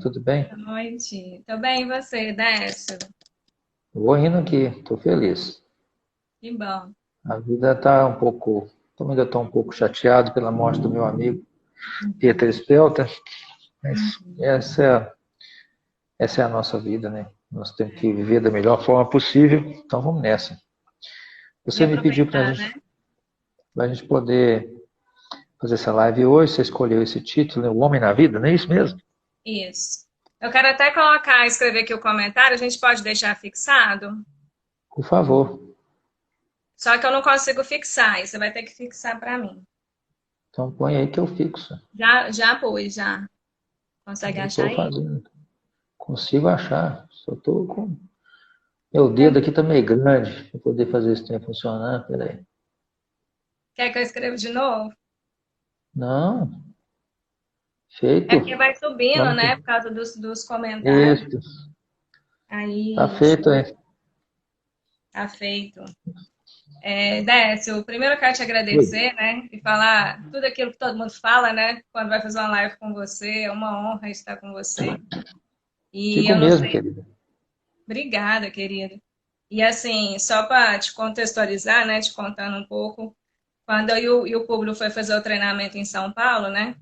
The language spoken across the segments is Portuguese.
Tudo bem? Boa noite. Tô bem, e você, Décio? Vou indo aqui, estou feliz. Que bom. A vida está um pouco. Ainda estou um pouco chateado pela morte do meu amigo Uhum, Peter Spelter, mas uhum. essa é a nossa vida, né? Nós temos que viver da melhor forma possível, então vamos nessa. E Você me pediu para aproveitar, né? a gente poder fazer essa live hoje, você escolheu esse título, né? O Homem na Vida, não é isso mesmo? Isso. Eu quero até colocar, escrever aqui o comentário, a gente pode deixar fixado? Por favor. Só que eu não consigo fixar, e você vai ter que fixar para mim. Então põe aí que eu fixo. Já pus, já. Consegue Eu achar estou aí? fazendo. Consigo achar. Só estou com. Meu Quer, dedo aqui está meio grande para poder fazer esse trem funcionar. Peraí. quer que eu escreva de novo? Não, É feito. porque vai subindo, né? Por Vamos. causa dos comentários. Isso, tá Aí, feito, hein? tá feito. Décio, primeiro eu quero te Oi. agradecer, né? E falar tudo aquilo que todo mundo fala, né? Quando vai fazer uma live com você, é uma honra estar com você. E Digo eu não mesmo, sei, querida. obrigada, querida. E assim, só para te contextualizar, né? Te contando um pouco, quando eu e o Públio foi fazer o treinamento em São Paulo, né?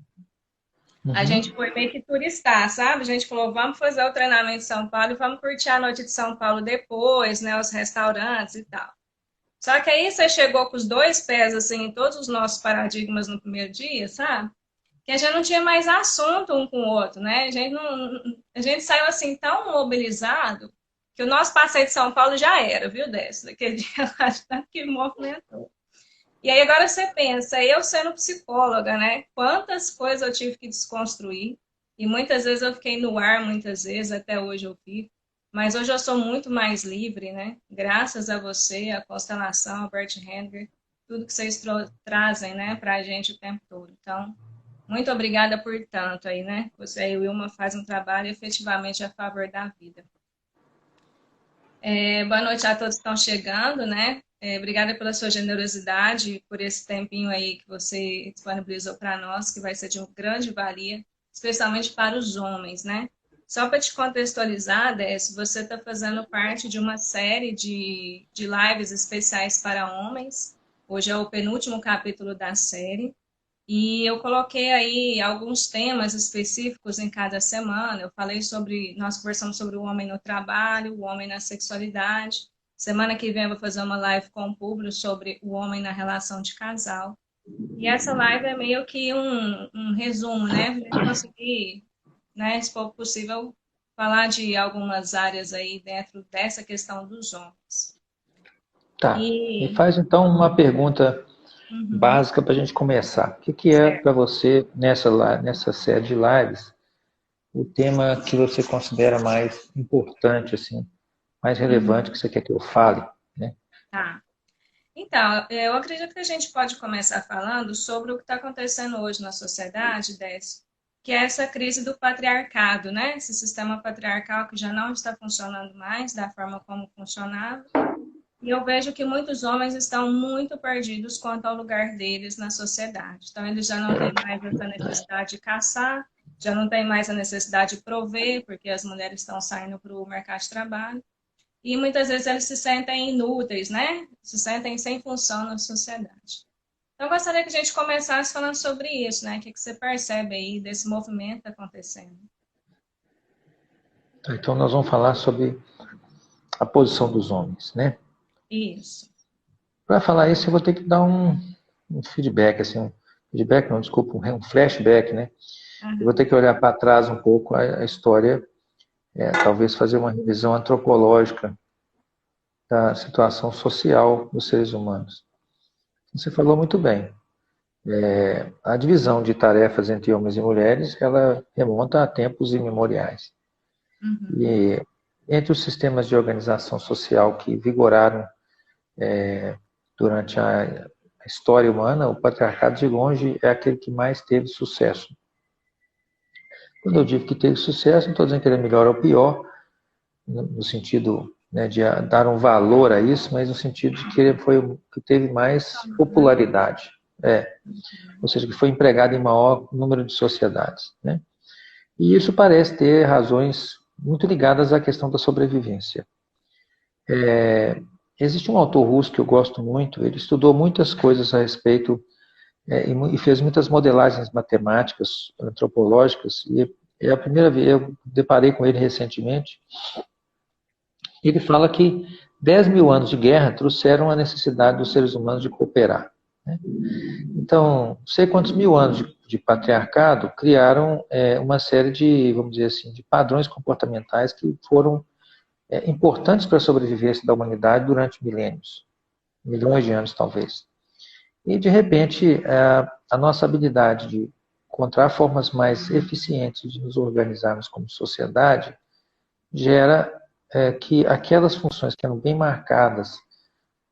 A gente Uhum. foi meio que turistar, sabe? A gente falou, vamos fazer o treinamento em São Paulo e vamos curtir a noite de São Paulo depois, né? Os restaurantes e tal. Só que aí você chegou com os dois pés, assim, em todos os nossos paradigmas no primeiro dia, sabe? Que a gente não tinha mais assunto um com o outro, né? A gente saiu, assim, tão mobilizado que o nosso passeio de São Paulo já era, viu, Décio? Daquele dia lá, de tanto que movimentou. E aí agora você pensa, eu sendo psicóloga, né? Quantas coisas eu tive que desconstruir. E muitas vezes eu fiquei no ar, muitas vezes, até hoje eu fico. Mas hoje eu sou muito mais livre, né? Graças a você, a constelação, a Bert Hellinger, tudo que vocês trazem, né, pra gente o tempo todo. Então, muito obrigada por tanto aí, né? Você e o Wilma fazem um trabalho efetivamente a favor da vida. Boa noite a todos que estão chegando, né? Obrigada pela sua generosidade, por esse tempinho aí que você disponibilizou para nós, que vai ser de grande valia, especialmente para os homens, né? Só para te contextualizar, Décio, você está fazendo parte de uma série de lives especiais para homens. Hoje é o penúltimo capítulo da série. E eu coloquei aí alguns temas específicos em cada semana. Eu falei sobre, nós conversamos sobre o homem no trabalho, o homem na sexualidade. Semana que vem eu vou fazer uma live com o público sobre o homem na relação de casal. E essa live é meio que um resumo, né? Para conseguir, né, se for possível, falar de algumas áreas aí dentro dessa questão dos homens. Tá. Me E, faz então uma pergunta uhum, básica para a gente começar. O que que é certo. para você, nessa série de lives, o tema que você considera mais importante, assim, mais relevante Uhum, que você quer que eu fale, né? tá. Então, eu acredito que a gente pode começar falando sobre o que está acontecendo hoje na sociedade, Décio, que é essa crise do patriarcado, né? Esse sistema patriarcal que já não está funcionando mais da forma como funcionava. E eu vejo que muitos homens estão muito perdidos quanto ao lugar deles na sociedade. Então, eles já não têm mais essa necessidade de caçar, já não têm mais a necessidade de prover, porque as mulheres estão saindo para o mercado de trabalho. E muitas vezes eles se sentem inúteis, né? Se sentem sem função na sociedade. Então, eu gostaria que a gente começasse falando sobre isso, né? O que você percebe aí desse movimento acontecendo? Tá, então nós vamos falar sobre a posição dos homens, né? Isso. Para falar isso, eu vou ter que dar um feedback, assim, feedback não, desculpa, um flashback, né? Eu vou ter Aham. que olhar para trás um pouco a história, talvez fazer uma revisão antropológica da situação social dos seres humanos. Você falou muito bem. A divisão de tarefas entre homens e mulheres, ela remonta a tempos imemoriais. Uhum. E entre os sistemas de organização social que vigoraram durante a história humana, o patriarcado de longe é aquele que mais teve sucesso. Quando eu digo que teve sucesso, não estou dizendo que ele é melhor ou pior, no sentido, né, de dar um valor a isso, mas no sentido de que ele foi o que teve mais Né? popularidade. Ou seja, que foi empregado em maior número de sociedades. Né? E isso parece ter razões muito ligadas à questão da sobrevivência. Existe um autor russo que eu gosto muito, ele estudou muitas coisas a respeito e fez muitas modelagens matemáticas, antropológicas, e é a primeira vez, eu deparei com ele recentemente. Ele fala que 10 mil anos de guerra trouxeram a necessidade dos seres humanos de cooperar, né? Então, não sei quantos mil anos de patriarcado criaram uma série de, vamos dizer assim, de padrões comportamentais que foram importantes para a sobrevivência da humanidade durante milênios, milhões de anos talvez. E, de repente, a nossa habilidade de encontrar formas mais eficientes de nos organizarmos como sociedade gera que aquelas funções que eram bem marcadas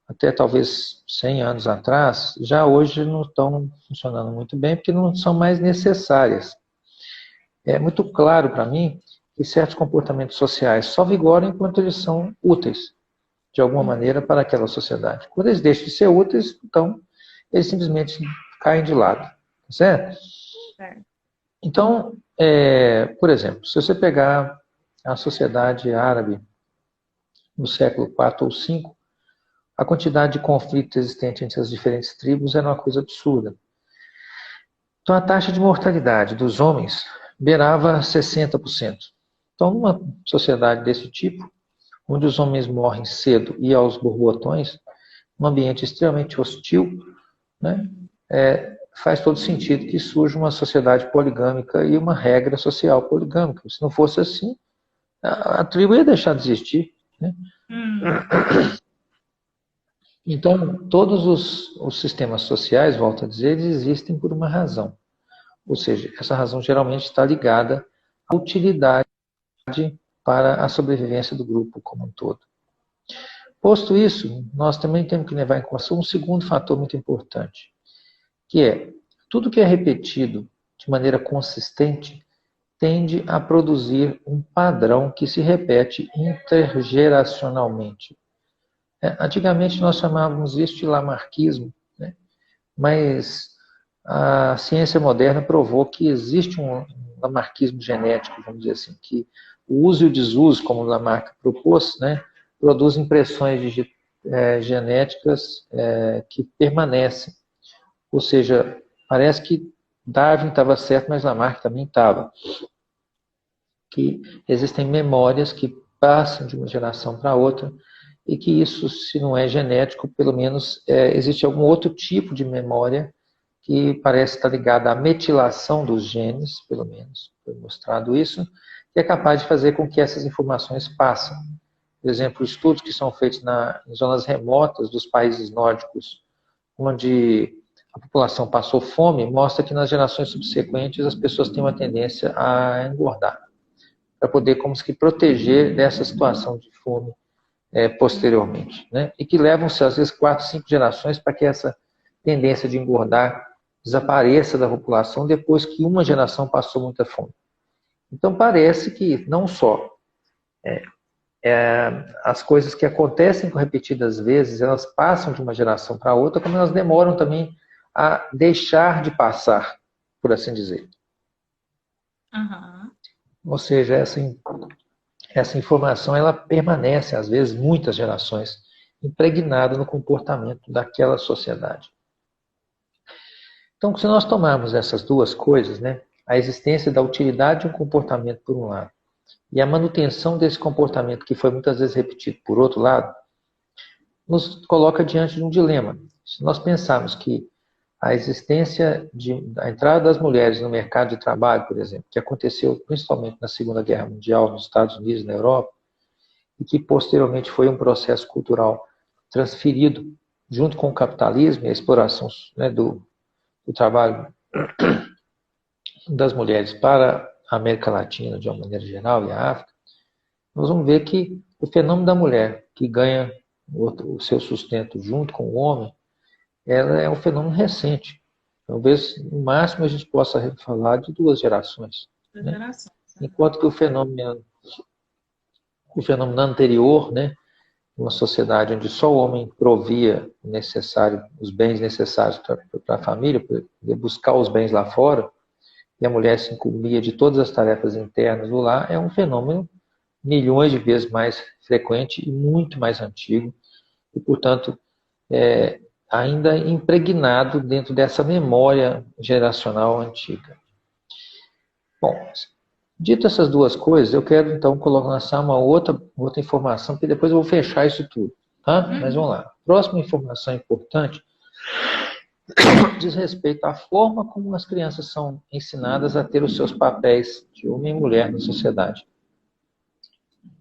até talvez 100 anos atrás, já hoje não estão funcionando muito bem, porque não são mais necessárias. É muito claro para mim que certos comportamentos sociais só vigoram enquanto eles são úteis, de alguma maneira, para aquela sociedade. Quando eles deixam de ser úteis, então, eles simplesmente caem de lado. Certo? Então, por exemplo, se você pegar a sociedade árabe no século IV ou V, a quantidade de conflitos existentes entre as diferentes tribos era uma coisa absurda. Então, a taxa de mortalidade dos homens beirava 60%. Então, numa sociedade desse tipo, onde os homens morrem cedo e aos borbotões, num ambiente extremamente hostil, né, faz todo sentido que surja uma sociedade poligâmica e uma regra social poligâmica. Se não fosse assim, a tribo ia deixar de existir, né? Então, todos os sistemas sociais, volto a dizer, eles existem por uma razão. Ou seja, essa razão geralmente está ligada à utilidade para a sobrevivência do grupo como um todo. Posto isso, nós também temos que levar em consideração um segundo fator muito importante, que é, tudo que é repetido de maneira consistente tende a produzir um padrão que se repete intergeracionalmente. Antigamente nós chamávamos isso de lamarquismo, né? Mas a ciência moderna provou que existe um lamarquismo genético, vamos dizer assim, que o uso e o desuso, como o Lamarck propôs, né, produz impressões genéticas que permanecem. Ou seja, parece que Darwin estava certo, mas Lamarck também estava. Que existem memórias que passam de uma geração para outra, e que isso, se não é genético, pelo menos existe algum outro tipo de memória que parece estar ligada à metilação dos genes, pelo menos foi mostrado isso, que é capaz de fazer com que essas informações passem. Por exemplo, estudos que são feitos em zonas remotas dos países nórdicos, onde a população passou fome, mostra que nas gerações subsequentes as pessoas têm uma tendência a engordar, para poder como se proteger dessa situação de fome posteriormente, né? E que levam-se às vezes 4, 5 gerações para que essa tendência de engordar desapareça da população depois que uma geração passou muita fome. Então parece que não só as coisas que acontecem repetidas vezes, elas passam de uma geração para outra, como elas demoram também a deixar de passar, por assim dizer. Uhum. Ou seja, essa informação ela permanece, às vezes, muitas gerações, impregnada no comportamento daquela sociedade. Então, se nós tomarmos essas duas coisas, né, a existência da utilidade de um comportamento por um lado, e a manutenção desse comportamento que foi muitas vezes repetido por outro lado, nos coloca diante de um dilema. Se nós pensarmos que a existência da entrada das mulheres no mercado de trabalho, por exemplo, que aconteceu principalmente na Segunda Guerra Mundial, nos Estados Unidos e na Europa, e que posteriormente foi um processo cultural transferido junto com o capitalismo e a exploração, né, do trabalho das mulheres para a América Latina, de uma maneira geral, e a África, nós vamos ver que o fenômeno da mulher que ganha o seu sustento junto com o homem, ela é um fenômeno recente. Talvez, no máximo, a gente possa falar de 2 gerações. Né? Enquanto que o fenômeno anterior, né, uma sociedade onde só o homem provia os bens necessários para a família, para buscar os bens lá fora, e a mulher se incumbia de todas as tarefas internas do lar, é um fenômeno milhões de vezes mais frequente e muito mais antigo, e, portanto, ainda impregnado dentro dessa memória geracional antiga. Bom, dito essas duas coisas, eu quero então lançar uma outra informação, que depois eu vou fechar isso tudo. Tá? Mas vamos lá. Próxima informação importante diz respeito à forma como as crianças são ensinadas a ter os seus papéis de homem e mulher na sociedade.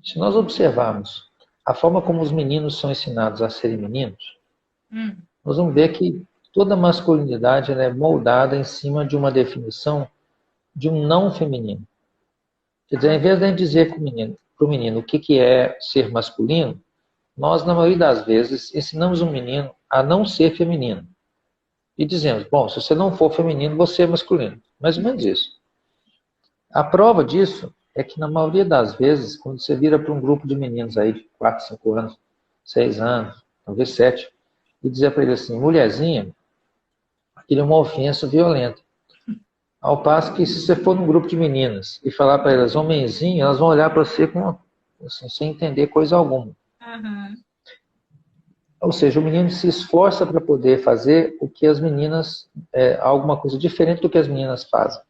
Se nós observarmos a forma como os meninos são ensinados a serem meninos, nós vamos ver que toda masculinidade é moldada em cima de uma definição de um não feminino. Quer dizer, ao invés de a gente dizer para o menino o que é ser masculino, nós, na maioria das vezes, ensinamos um menino a não ser feminino. E dizemos, bom, se você não for feminino, você é masculino. Mais ou menos isso. A prova disso é que, na maioria das vezes, quando você vira para um grupo de meninos aí de 4, 5 anos, 6 anos, talvez 7, e dizer para ele assim, mulherzinha, aquilo é uma ofensa violenta. Ao passo que, se você for num grupo de meninas e falar para elas homenzinho, elas vão olhar para você assim, sem entender coisa alguma. Ou seja, o menino se esforça para poder fazer o que as meninas, alguma coisa diferente do que as meninas fazem.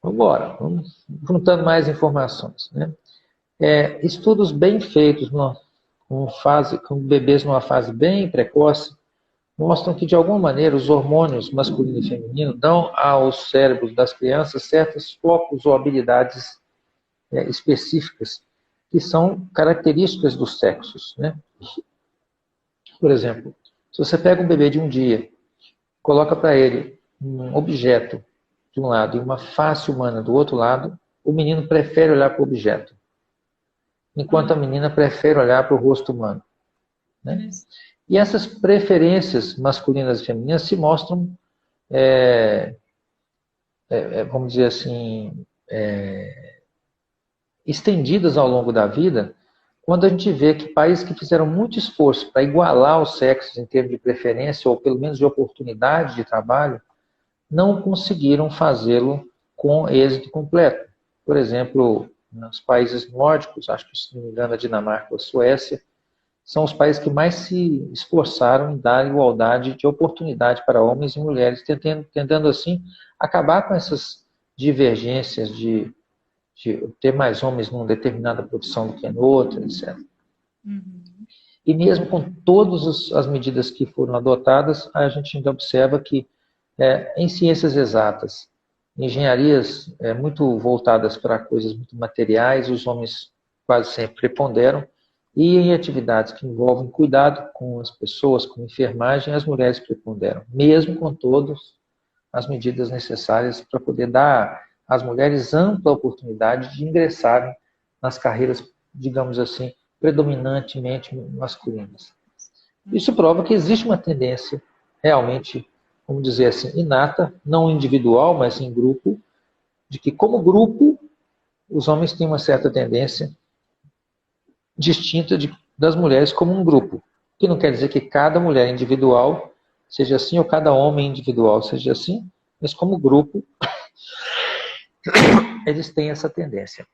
Vamos juntando mais informações. Né? Estudos bem feitos com bebês numa fase bem precoce mostram que, de alguma maneira, os hormônios masculino e feminino dão aos cérebros das crianças certos focos ou habilidades específicas que são características dos sexos. Né? Por exemplo, se você pega um bebê de um dia, coloca para ele um objeto de um lado e uma face humana do outro lado, o menino prefere olhar para o objeto, enquanto a menina prefere olhar para o rosto humano. Né? E essas preferências masculinas e femininas se mostram, vamos dizer assim, estendidas ao longo da vida, quando a gente vê que países que fizeram muito esforço para igualar os sexos em termos de preferência, ou pelo menos de oportunidade de trabalho, não conseguiram fazê-lo com êxito completo. Por exemplo, nos países nórdicos, acho que, se não me engano, a Dinamarca ou a Suécia, são os países que mais se esforçaram em dar igualdade de oportunidade para homens e mulheres, tentando assim acabar com essas divergências de ter mais homens numa determinada profissão do que em outra, etc. E mesmo com todas as medidas que foram adotadas, a gente ainda observa que em ciências exatas, engenharias muito voltadas para coisas muito materiais, os homens quase sempre preponderam, e em atividades que envolvem cuidado com as pessoas, com enfermagem, as mulheres preponderam, mesmo com todas as medidas necessárias para poder dar às mulheres ampla oportunidade de ingressarem nas carreiras, digamos assim, predominantemente masculinas. Isso prova que existe uma tendência realmente, vamos dizer assim, inata, não individual, mas em grupo, de que, como grupo, os homens têm uma certa tendência distinta das mulheres como um grupo. Que não quer dizer que cada mulher individual seja assim, ou cada homem individual seja assim, mas como grupo, eles têm essa tendência.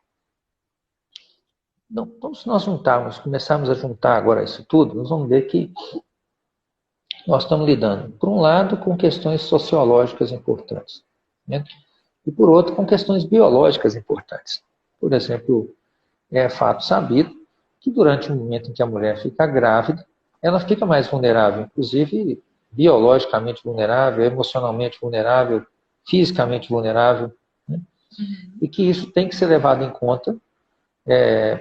Então, se nós começarmos a juntar agora isso tudo, nós vamos ver que nós estamos lidando, por um lado, com questões sociológicas importantes, né? E por outro, com questões biológicas importantes. Por exemplo, é fato sabido que durante o momento em que a mulher fica grávida, ela fica mais vulnerável, inclusive biologicamente vulnerável, emocionalmente vulnerável, fisicamente vulnerável, né? E que isso tem que ser levado em conta,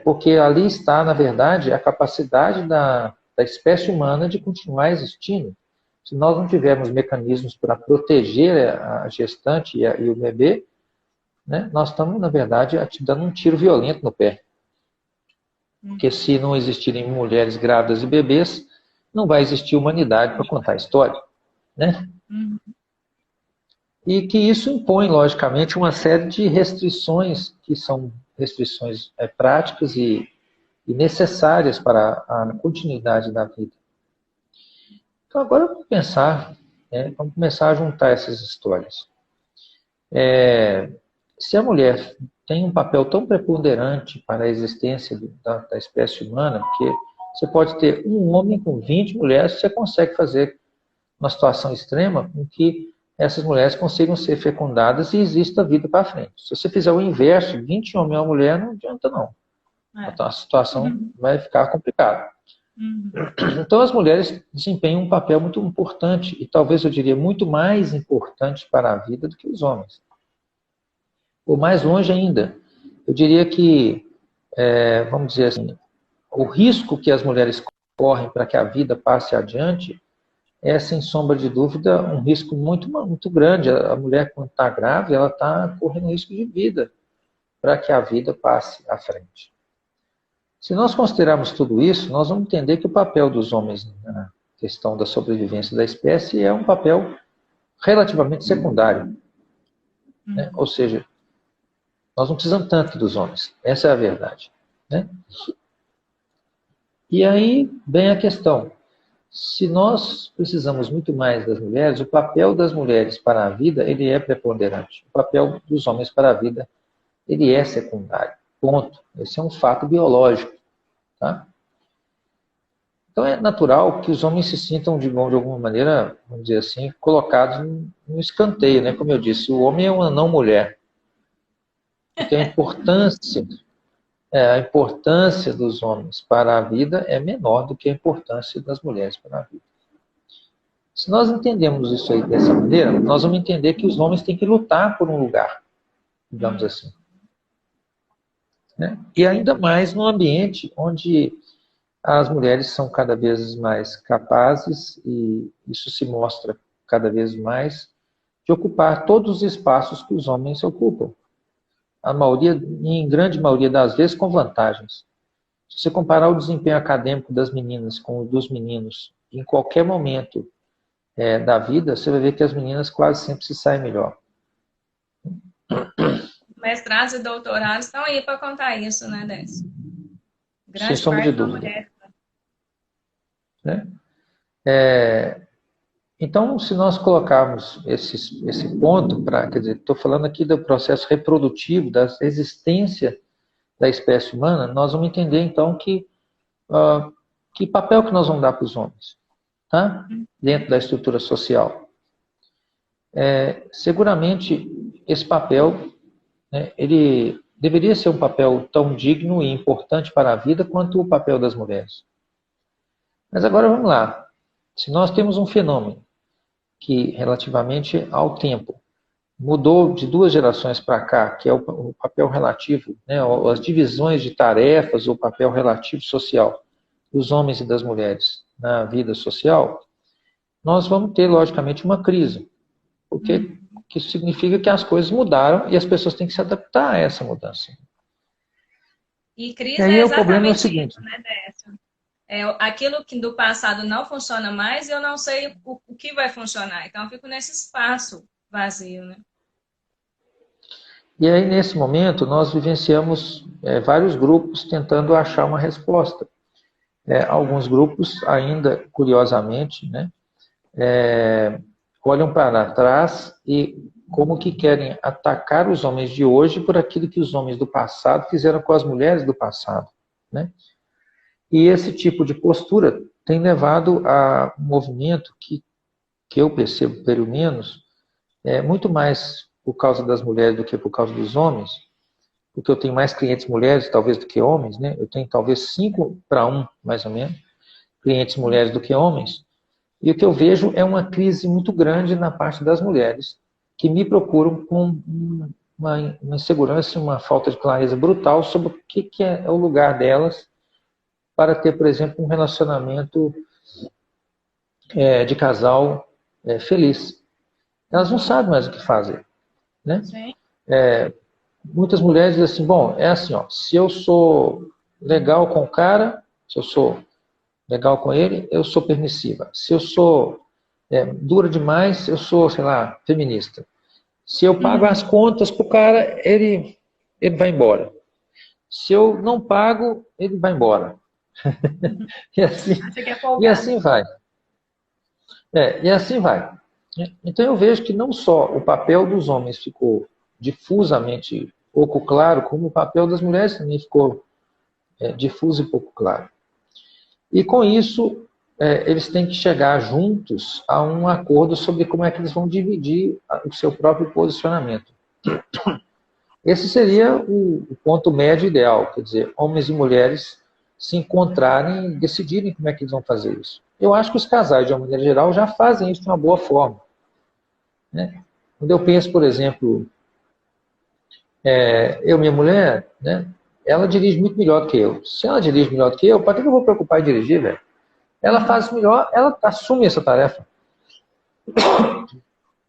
porque ali está, na verdade, a capacidade da espécie humana de continuar existindo. Se nós não tivermos mecanismos para proteger a gestante e o bebê, né, nós estamos, na verdade, dando um tiro violento no pé. Porque se não existirem mulheres grávidas e bebês, não vai existir humanidade para contar a história. Né? E que isso impõe, logicamente, uma série de restrições, que são restrições práticas e necessárias para a continuidade da vida. Então agora vamos pensar, vamos começar a juntar essas histórias. Se a mulher tem um papel tão preponderante para a existência da espécie humana, porque você pode ter um homem com 20 mulheres, você consegue fazer uma situação extrema com que essas mulheres consigam ser fecundadas e exista vida para frente. Se você fizer o inverso, 20 homens e uma mulher, não adianta não. Então a situação vai ficar complicada. Então as mulheres desempenham um papel muito importante e talvez eu diria muito mais importante para a vida do que os homens. Ou mais longe ainda, eu diria que, vamos dizer assim, o risco que as mulheres correm para que a vida passe adiante é, sem sombra de dúvida, um risco muito, muito grande. A mulher, quando está grávida, ela está correndo risco de vida para que a vida passe à frente. Se nós considerarmos tudo isso, nós vamos entender que o papel dos homens na questão da sobrevivência da espécie é um papel relativamente secundário. Né? Ou seja, nós não precisamos tanto dos homens. Essa é a verdade. Né? E aí vem a questão. Se nós precisamos muito mais das mulheres, o papel das mulheres para a vida, ele é preponderante. O papel dos homens para a vida, ele é secundário. Ponto. Esse é um fato biológico. Tá? Então é natural que os homens se sintam, de alguma maneira, vamos dizer assim, colocados no escanteio, né? Como eu disse, o homem é uma não-mulher. Então a importância dos homens para a vida é menor do que a importância das mulheres para a vida. Se nós entendemos isso aí dessa maneira, nós vamos entender que os homens têm que lutar por um lugar, digamos assim. Né? E ainda mais num ambiente onde as mulheres são cada vez mais capazes, e isso se mostra cada vez mais, de ocupar todos os espaços que os homens ocupam. A maioria, em grande maioria das vezes, com vantagens. Se você comparar o desempenho acadêmico das meninas com o dos meninos, em qualquer momento da vida, você vai ver que as meninas quase sempre se saem melhor. Mestrados e doutorados estão aí para contar isso, né, Décio? Sem sombra de dúvida. Então, se nós colocarmos esse ponto, quer dizer, estou falando aqui do processo reprodutivo, da existência da espécie humana, nós vamos entender, então, que papel que nós vamos dar para os homens, tá? Dentro da estrutura social. Seguramente, esse papel, né, ele deveria ser um papel tão digno e importante para a vida quanto o papel das mulheres. Mas agora vamos lá. Se nós temos um fenômeno que, relativamente ao tempo, mudou de 2 gerações para cá, que é o papel relativo, né, as divisões de tarefas, o papel relativo social dos homens e das mulheres na vida social, nós vamos ter, logicamente, uma crise. Porque isso significa que as coisas mudaram e as pessoas têm que se adaptar a essa mudança. E crise é o problema é o seguinte, isso, né, Décio? Aquilo que do passado não funciona mais, eu não sei o que vai funcionar. Então, eu fico nesse espaço vazio, né? E aí, nesse momento, nós vivenciamos vários grupos tentando achar uma resposta. Alguns grupos, ainda curiosamente, né, olham para trás e como que querem atacar os homens de hoje por aquilo que os homens do passado fizeram com as mulheres do passado, né? E esse tipo de postura tem levado a um movimento que eu percebo, pelo menos, muito mais por causa das mulheres do que por causa dos homens, porque eu tenho mais clientes mulheres, talvez, do que homens, né? Eu tenho talvez 5 para 1, mais ou menos, clientes mulheres do que homens. E o que eu vejo é uma crise muito grande na parte das mulheres, que me procuram com uma insegurança, uma falta de clareza brutal sobre o que é o lugar delas para ter, por exemplo, um relacionamento de casal feliz. Elas não sabem mais o que fazer. Né? Muitas mulheres dizem assim, bom, é assim, ó, se eu sou legal com o cara, se eu sou legal com ele, eu sou permissiva. Se eu sou dura demais, eu sou, sei lá, feminista. Se eu pago as contas pro cara, ele vai embora. Se eu não pago, ele vai embora. e assim vai. E assim vai. né? Então eu vejo que não só o papel dos homens ficou difusamente pouco claro, como o papel das mulheres também ficou difuso e pouco claro. E com isso, eles têm que chegar juntos a um acordo sobre como é que eles vão dividir o seu próprio posicionamento. Esse seria o ponto médio ideal, quer dizer, homens e mulheres se encontrarem e decidirem como é que eles vão fazer isso. Eu acho que os casais, de uma maneira geral, já fazem isso de uma boa forma, né? Quando eu penso, por exemplo, minha mulher, né, ela dirige muito melhor do que eu. Se ela dirige melhor do que eu, para que eu vou preocupar em dirigir, velho? Ela faz melhor, ela assume essa tarefa.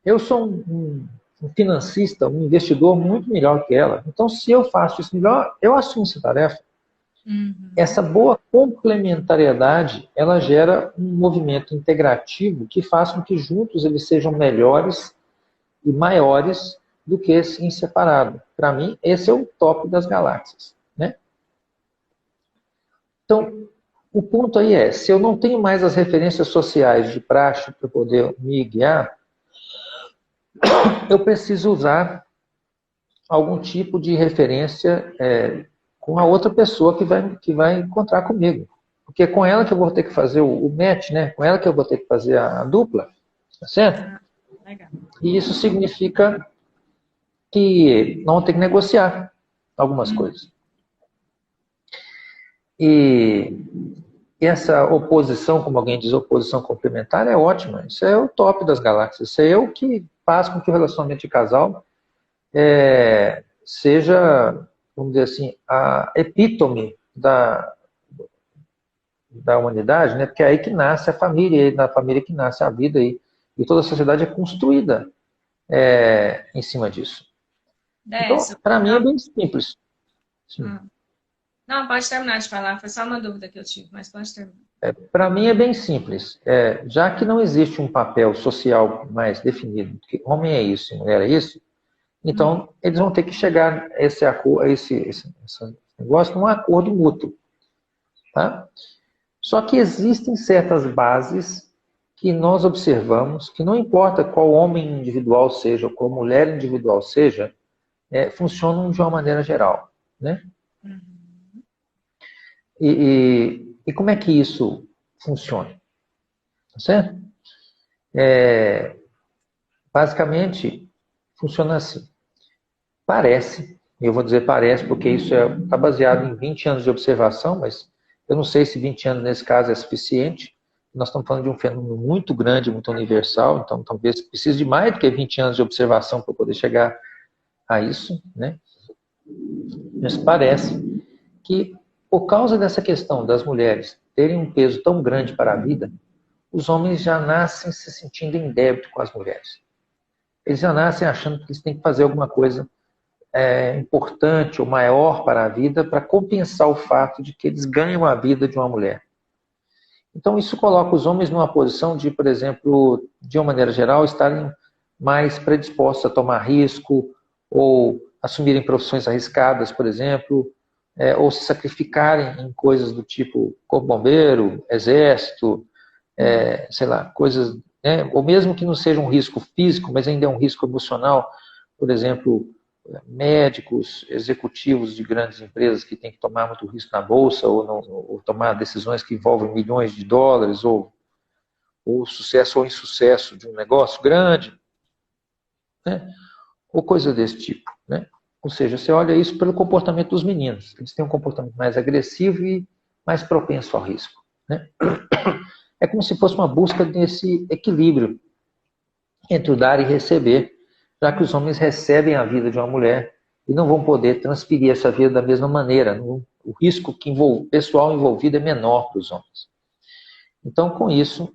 Eu sou um financista, um investidor muito melhor que ela. Então, se eu faço isso melhor, eu assumo essa tarefa. Essa boa complementariedade, ela gera um movimento integrativo que faça com que juntos eles sejam melhores e maiores do que em separado. Para mim, esse é o top das galáxias, né? Então, o ponto aí é, se eu não tenho mais as referências sociais de praxe para poder me guiar, eu preciso usar algum tipo de referência com a outra pessoa que vai encontrar comigo. Porque é com ela que eu vou ter que fazer o match, né? Com ela que eu vou ter que fazer a dupla, tá certo? Legal. E isso significa que não tem que negociar algumas coisas. E essa oposição, como alguém diz, oposição complementar, é ótima. Isso é o top das galáxias. Isso é o que faz com que o relacionamento de casal seja, vamos dizer assim, a epítome da humanidade, né? Porque é aí que nasce a família, é na família que nasce a vida, e toda a sociedade é construída em cima disso. Então, Décio, para mim é bem simples. Sim. Não, pode terminar de falar, foi só uma dúvida que eu tive, mas pode terminar. Para mim é bem simples. Já que não existe um papel social mais definido, que homem é isso e mulher é isso, então eles vão ter que chegar a esse negócio num acordo mútuo. Tá? Só que existem certas bases que nós observamos que não importa qual homem individual seja ou qual mulher individual seja, funcionam de uma maneira geral, né? E como é que isso funciona? Tá certo? Basicamente, funciona assim. Parece, eu vou dizer parece, porque isso está baseado em 20 anos de observação, mas eu não sei se 20 anos nesse caso é suficiente. Nós estamos falando de um fenômeno muito grande, muito universal, então talvez precise de mais do que 20 anos de observação para poder chegar a isso, né? Mas parece que, por causa dessa questão das mulheres terem um peso tão grande para a vida, os homens já nascem se sentindo em débito com as mulheres. Eles já nascem achando que eles têm que fazer alguma coisa importante ou maior para a vida para compensar o fato de que eles ganham a vida de uma mulher. Então isso coloca os homens numa posição de, por exemplo, de uma maneira geral, estarem mais predispostos a tomar risco ou assumirem profissões arriscadas, por exemplo, ou se sacrificarem em coisas do tipo corpo bombeiro, exército, sei lá, coisas, ou mesmo que não seja um risco físico, mas ainda é um risco emocional, por exemplo, médicos, executivos de grandes empresas que têm que tomar muito risco na bolsa ou tomar decisões que envolvem milhões de dólares ou sucesso ou insucesso de um negócio grande, né? Ou coisa desse tipo, né? Ou seja, você olha isso pelo comportamento dos meninos. Eles têm um comportamento mais agressivo e mais propenso ao risco, né? É como se fosse uma busca desse equilíbrio entre o dar e receber, já que os homens recebem a vida de uma mulher e não vão poder transferir essa vida da mesma maneira. O risco pessoal envolvido é menor para os homens. Então, com isso,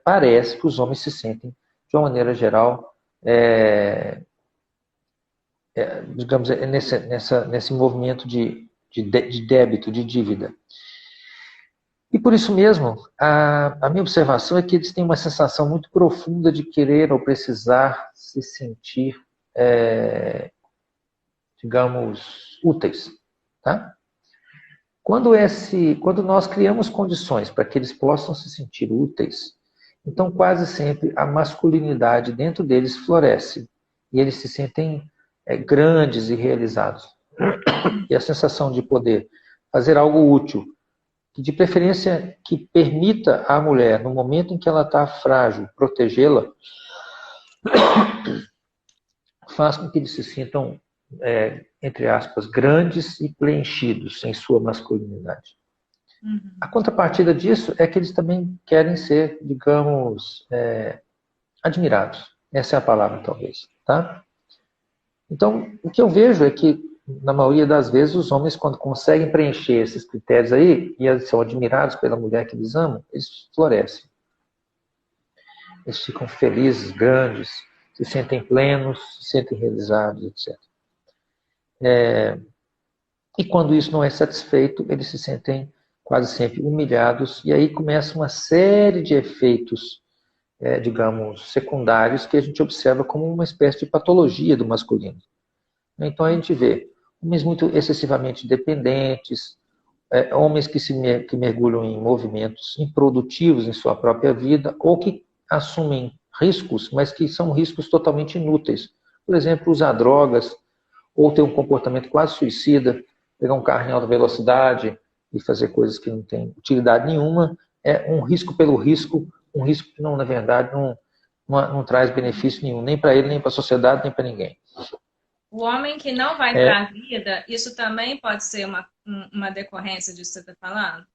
parece que os homens se sentem, de uma maneira geral, digamos, nesse movimento de débito, de dívida. E por isso mesmo, a minha observação é que eles têm uma sensação muito profunda de querer ou precisar se sentir, digamos, úteis. Tá? Quando nós criamos condições para que eles possam se sentir úteis, Então, quase sempre, a masculinidade dentro deles floresce. E eles se sentem grandes e realizados. E a sensação de poder fazer algo útil, que de preferência que permita à mulher, no momento em que ela está frágil, protegê-la, faz com que eles se sintam, entre aspas, grandes e preenchidos em sua masculinidade. Uhum. A contrapartida disso é que eles também querem ser, digamos, admirados. Essa é a palavra, talvez. Tá? Então, o que eu vejo é que, na maioria das vezes, os homens, quando conseguem preencher esses critérios aí, e eles são admirados pela mulher que eles amam, eles florescem. Eles ficam felizes, grandes, se sentem plenos, se sentem realizados, etc. E quando isso não é satisfeito, eles se sentem quase sempre humilhados, e aí começa uma série de efeitos, digamos, secundários, que a gente observa como uma espécie de patologia do masculino. Então a gente vê homens muito excessivamente dependentes, homens que mergulham em movimentos improdutivos em sua própria vida, ou que assumem riscos, mas que são riscos totalmente inúteis. Por exemplo, usar drogas, ou ter um comportamento quase suicida, pegar um carro em alta velocidade e fazer coisas que não têm utilidade nenhuma, é um risco pelo risco, um risco que, não, na verdade, não traz benefício nenhum, nem para ele, nem para a sociedade, nem para ninguém. O homem que não vai para a vida, isso também pode ser uma decorrência disso que você está falando?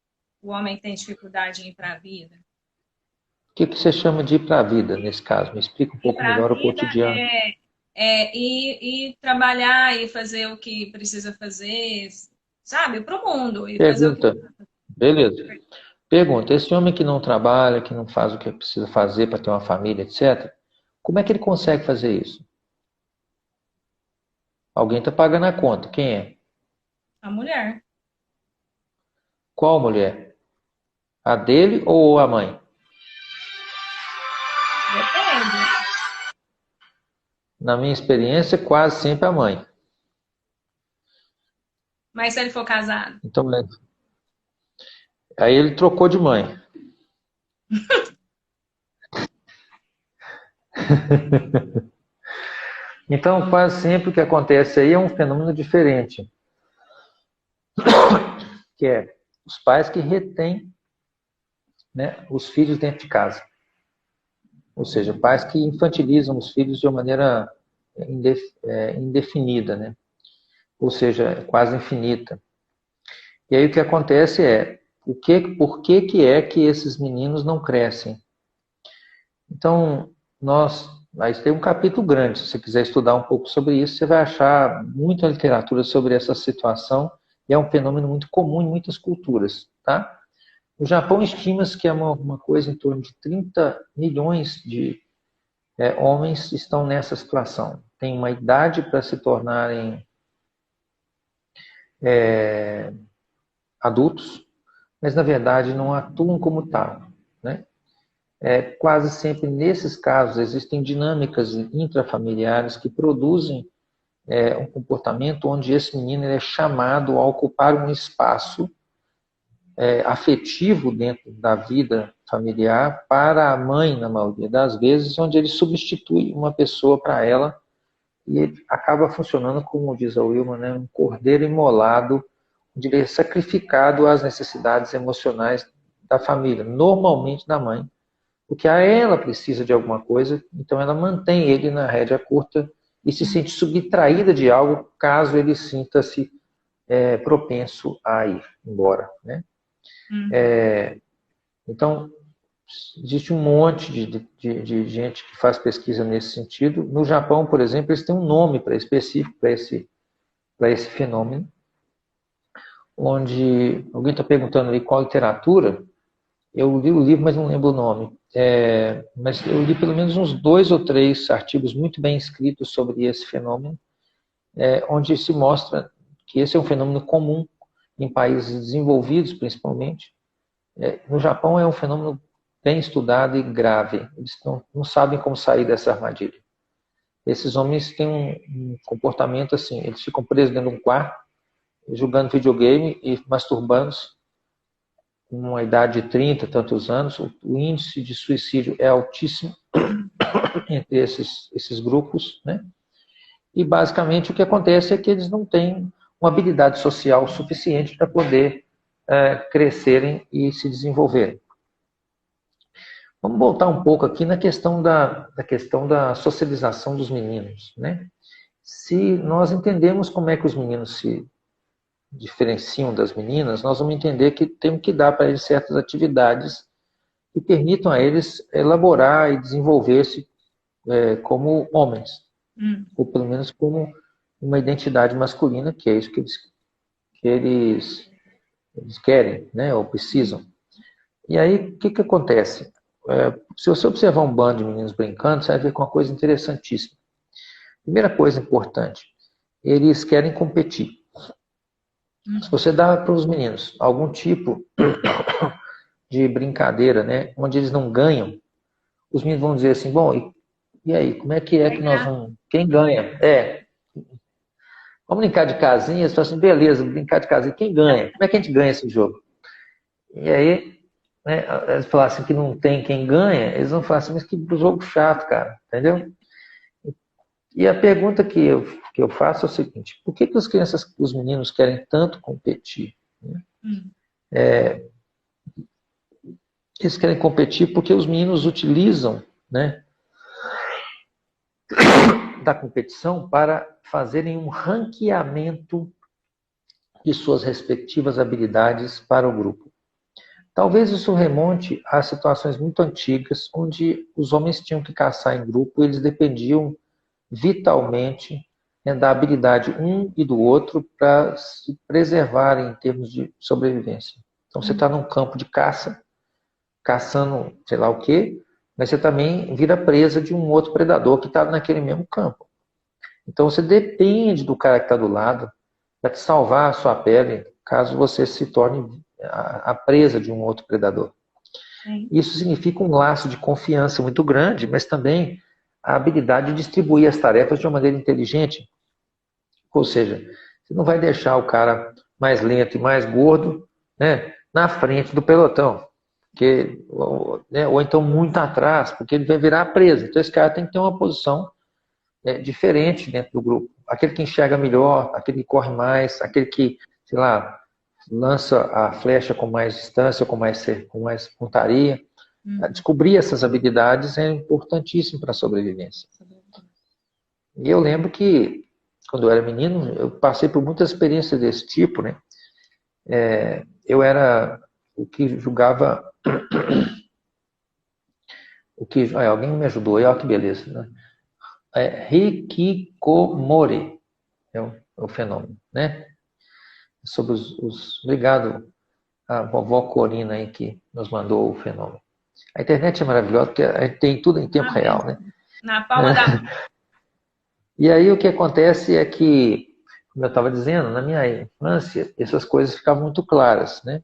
O homem que tem dificuldade em ir para a vida? O que você chama de ir para a vida, nesse caso? Me explica um pouco melhor o cotidiano. Ir trabalhar e fazer o que precisa fazer, sabe? Para o mundo. E Pergunta. fazer o que... Beleza. Pergunta, esse homem que não trabalha, que não faz o que precisa fazer para ter uma família, etc., como é que ele consegue fazer isso? Alguém está pagando a conta. Quem é? A mulher. Qual mulher? A dele ou a mãe? Depende. Na minha experiência, quase sempre a mãe. Mas se ele for casado? Então, aí ele trocou de mãe. Então, quase sempre o que acontece aí é um fenômeno diferente. Que é os pais que retêm, né, os filhos dentro de casa. Ou seja, pais que infantilizam os filhos de uma maneira indefinida, né? Ou seja, quase infinita. E aí o que acontece é, por que é que esses meninos não crescem? Então, aí tem um capítulo grande, se você quiser estudar um pouco sobre isso, você vai achar muita literatura sobre essa situação, e é um fenômeno muito comum em muitas culturas, tá? No Japão, estima-se que é uma coisa em torno de 30 milhões de homens estão nessa situação. Tem uma idade para se tornarem adultos, mas na verdade não atuam como tal, né? Quase sempre nesses casos existem dinâmicas intrafamiliares que produzem um comportamento onde esse menino é chamado a ocupar um espaço afetivo dentro da vida familiar para a mãe, na maioria das vezes, onde ele substitui uma pessoa para ela e ele acaba funcionando, como diz a Wilma, né, um cordeiro imolado, onde ele é sacrificado às necessidades emocionais da família, normalmente da mãe, porque ela precisa de alguma coisa, então ela mantém ele na rédea curta e se sente subtraída de algo caso ele sinta-se propenso a ir embora, né? Então, existe um monte de gente que faz pesquisa nesse sentido. No Japão, por exemplo, eles têm um nome específico para esse fenômeno, onde alguém está perguntando ali qual literatura. Eu li o livro, mas não lembro o nome. Mas eu li pelo menos uns 2 ou 3 artigos muito bem escritos sobre esse fenômeno, onde se mostra que esse é um fenômeno comum em países desenvolvidos, principalmente. No Japão é um fenômeno bem estudado e grave. Eles não sabem como sair dessa armadilha. Esses homens têm um comportamento assim, eles ficam presos dentro de um quarto, jogando videogame e masturbando-se com uma idade de 30 tantos anos, o índice de suicídio é altíssimo entre esses grupos, né? E basicamente o que acontece é que eles não têm uma habilidade social suficiente para poder crescerem e se desenvolverem. Vamos voltar um pouco aqui na questão da socialização dos meninos, né? Se nós entendemos como é que os meninos se diferenciam das meninas, nós vamos entender que temos que dar para eles certas atividades que permitam a eles elaborar e desenvolver-se como homens, ou pelo menos como uma identidade masculina, que é isso que eles querem, né, ou precisam. E aí, o que acontece? Se você observar um bando de meninos brincando, você vai ver com uma coisa interessantíssima. Primeira coisa importante, eles querem competir. Se você dá para os meninos algum tipo de brincadeira, né, onde eles não ganham, os meninos vão dizer assim, bom, e aí, como é que nós vamos... Quem ganha? Vamos brincar de casinha? Eles falam assim, beleza, brincar de casinha. Quem ganha? Como é que a gente ganha esse jogo? E aí, né, eles falam assim que não tem quem ganha, eles vão falar assim, mas que jogo chato, cara, entendeu? E a pergunta que eu faço é o seguinte, por que os meninos querem tanto competir? Eles querem competir porque os meninos utilizam, né, da competição para fazerem um ranqueamento de suas respectivas habilidades para o grupo. Talvez isso remonte a situações muito antigas, onde os homens tinham que caçar em grupo, eles dependiam vitalmente, né, da habilidade um e do outro para se preservarem em termos de sobrevivência. Então você está num campo de caça, caçando sei lá o quê, mas você também vira presa de um outro predador que está naquele mesmo campo. Então você depende do cara que está do lado para te salvar a sua pele, caso você se torne a presa de um outro predador. Sim. Isso significa um laço de confiança muito grande, mas também a habilidade de distribuir as tarefas de uma maneira inteligente. Ou seja, você não vai deixar o cara mais lento e mais gordo, né, na frente do pelotão. Ou então muito atrás, porque ele vai virar presa. Então esse cara tem que ter uma posição diferente dentro do grupo. Aquele que enxerga melhor, aquele que corre mais, aquele que, sei lá, lança a flecha com mais distância, com mais pontaria. Descobrir essas habilidades é importantíssimo para a sobrevivência. E eu lembro que, quando eu era menino, eu passei por muitas experiências desse tipo, né? Eu era o que julgava... alguém me ajudou, olha que beleza, né? Hikikomori é o fenômeno, né? Sobre obrigado à vovó Corina aí que nos mandou o fenômeno. A internet é maravilhosa porque a gente tem tudo em tempo real, né? Na palma da mão. E aí o que acontece é que, como eu estava dizendo, na minha infância, essas coisas ficavam muito claras, né?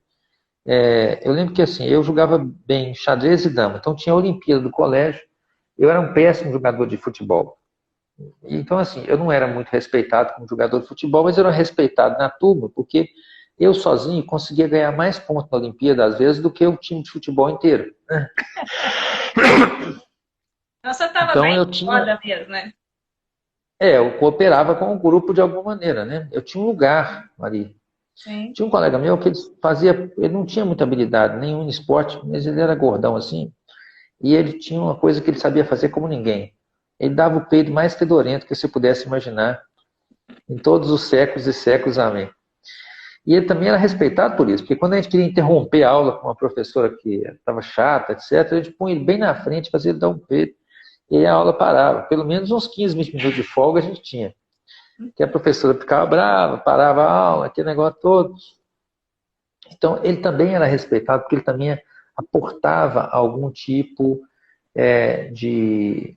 Eu lembro que assim, eu jogava bem xadrez e dama, então tinha a Olimpíada do colégio, eu era um péssimo jogador de futebol. Então assim, eu não era muito respeitado como jogador de futebol, mas eu era respeitado na turma, porque eu sozinho conseguia ganhar mais pontos na Olimpíada, às vezes, do que o time de futebol inteiro. Você estava então, bem foda mesmo, né? Eu cooperava com o grupo de alguma maneira, né? Eu tinha um lugar ali. Sim. Tinha um colega meu que ele não tinha muita habilidade nenhum em esporte, mas ele era gordão assim, e ele tinha uma coisa que ele sabia fazer como ninguém. Ele dava o peito mais fedorento que você pudesse imaginar, em todos os séculos e séculos, amém. E ele também era respeitado por isso, porque quando a gente queria interromper a aula com uma professora que estava chata, etc., a gente põe ele bem na frente, fazia ele dar um peito, e aí a aula parava. Pelo menos uns 15, 20 minutos de folga a gente tinha. Que a professora ficava brava, parava a aula, aquele negócio todo. Então, ele também era respeitado, porque ele também aportava algum tipo de,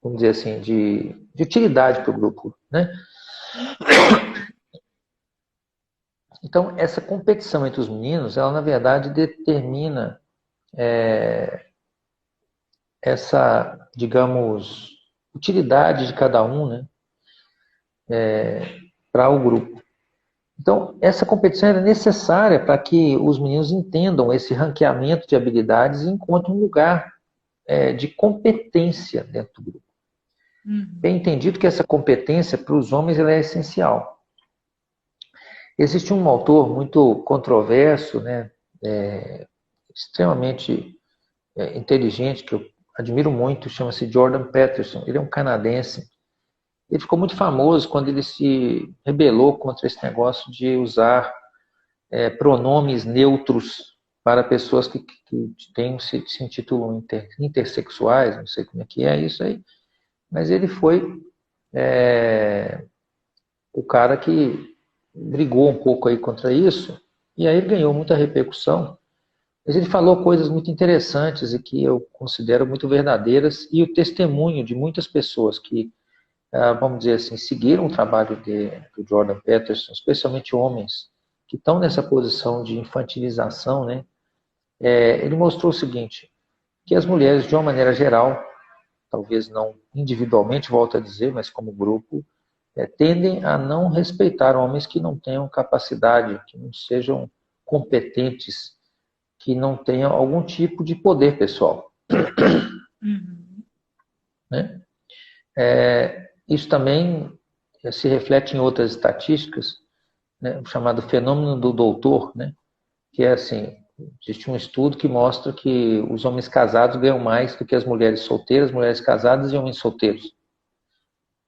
vamos dizer assim, de utilidade para o grupo, né? Então, essa competição entre os meninos, ela, na verdade, determina essa, digamos, utilidade de cada um, né? Para o grupo. Então, essa competição era necessária para que os meninos entendam esse ranqueamento de habilidades e encontrem um lugar de competência dentro do grupo. Bem entendido que essa competência para os homens ela é essencial. Existe um autor muito controverso, né, extremamente inteligente, que eu admiro muito, chama-se Jordan Peterson. Ele é um canadense. Ele ficou muito famoso quando ele se rebelou contra esse negócio de usar pronomes neutros para pessoas que se intitulam intersexuais, não sei como é que é isso aí. Mas ele foi o cara que brigou um pouco aí contra isso, e aí ele ganhou muita repercussão. Mas ele falou coisas muito interessantes e que eu considero muito verdadeiras, e o testemunho de muitas pessoas que, vamos dizer assim, seguiram o trabalho do Jordan Peterson, especialmente homens que estão nessa posição de infantilização, né? Ele mostrou o seguinte, que as mulheres, de uma maneira geral, talvez não individualmente, volto a dizer, mas como grupo, tendem a não respeitar homens que não tenham capacidade, que não sejam competentes, que não tenham algum tipo de poder pessoal. Né? Isso também se reflete em outras estatísticas, né? O chamado fenômeno do doutor, né? Que é assim, existe um estudo que mostra que os homens casados ganham mais do que as mulheres solteiras, mulheres casadas e homens solteiros.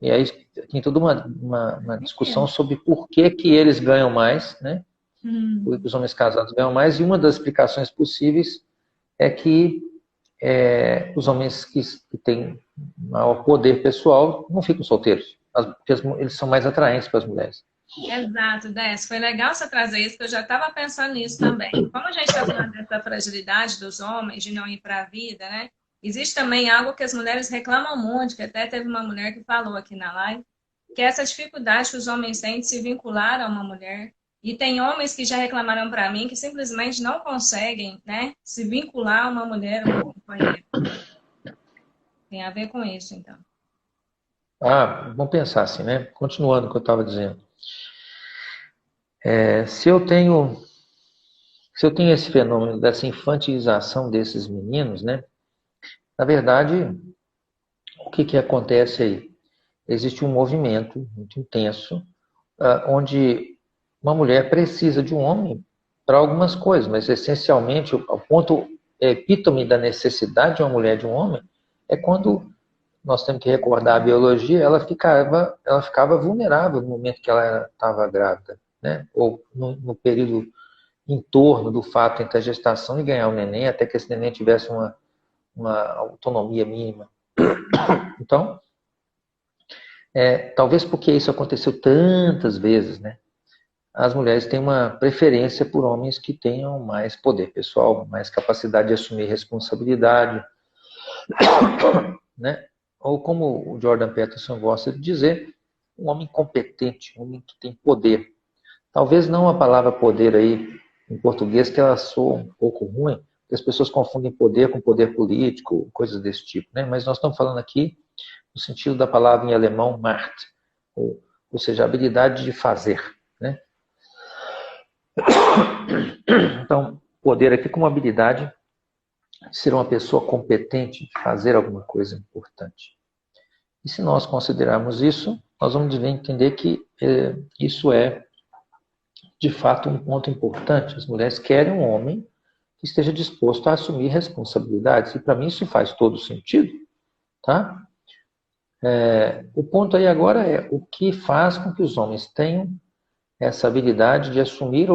E aí tem toda uma discussão sobre por que eles ganham mais, né? Por que os homens casados ganham mais, e uma das explicações possíveis é que os homens que têm maior poder pessoal não ficam solteiros, porque eles são mais atraentes para as mulheres. Exato, Décio. Foi legal você trazer isso, porque eu já estava pensando nisso também. Como a gente está falando dessa fragilidade dos homens, de não ir para a vida, né? Existe também algo que as mulheres reclamam muito, que até teve uma mulher que falou aqui na live, que é essa dificuldade que os homens têm de se vincular a uma mulher. E tem homens que já reclamaram para mim que simplesmente não conseguem, né, se vincular a uma mulher ou um companheiro. Tem a ver com isso, então. Vamos pensar assim, né? Continuando o que eu estava dizendo. Se eu tenho esse fenômeno dessa infantilização desses meninos, né? Na verdade, o que acontece aí? Existe um movimento muito intenso, onde uma mulher precisa de um homem para algumas coisas, mas essencialmente o ponto epítome da necessidade de uma mulher de um homem é quando nós temos que recordar a biologia, ela ficava vulnerável no momento que ela estava grávida, né? Ou no período em torno do fato entre a gestação e ganhar o neném, até que esse neném tivesse uma autonomia mínima. Então, talvez porque isso aconteceu tantas vezes, né? As mulheres têm uma preferência por homens que tenham mais poder pessoal, mais capacidade de assumir responsabilidade, né? Ou como o Jordan Peterson gosta de dizer, um homem competente, um homem que tem poder. Talvez não a palavra poder aí em português, que ela soa um pouco ruim, porque as pessoas confundem poder com poder político, coisas desse tipo, né? Mas nós estamos falando aqui no sentido da palavra em alemão Macht, ou seja, a habilidade de fazer, né? Então, poder aqui como habilidade de ser uma pessoa competente, de fazer alguma coisa importante. E se nós considerarmos isso, nós vamos entender que isso é, de fato, um ponto importante. As mulheres querem um homem que esteja disposto a assumir responsabilidades. E para mim isso faz todo sentido. Tá? O ponto aí agora é o que faz com que os homens tenham essa habilidade de assumir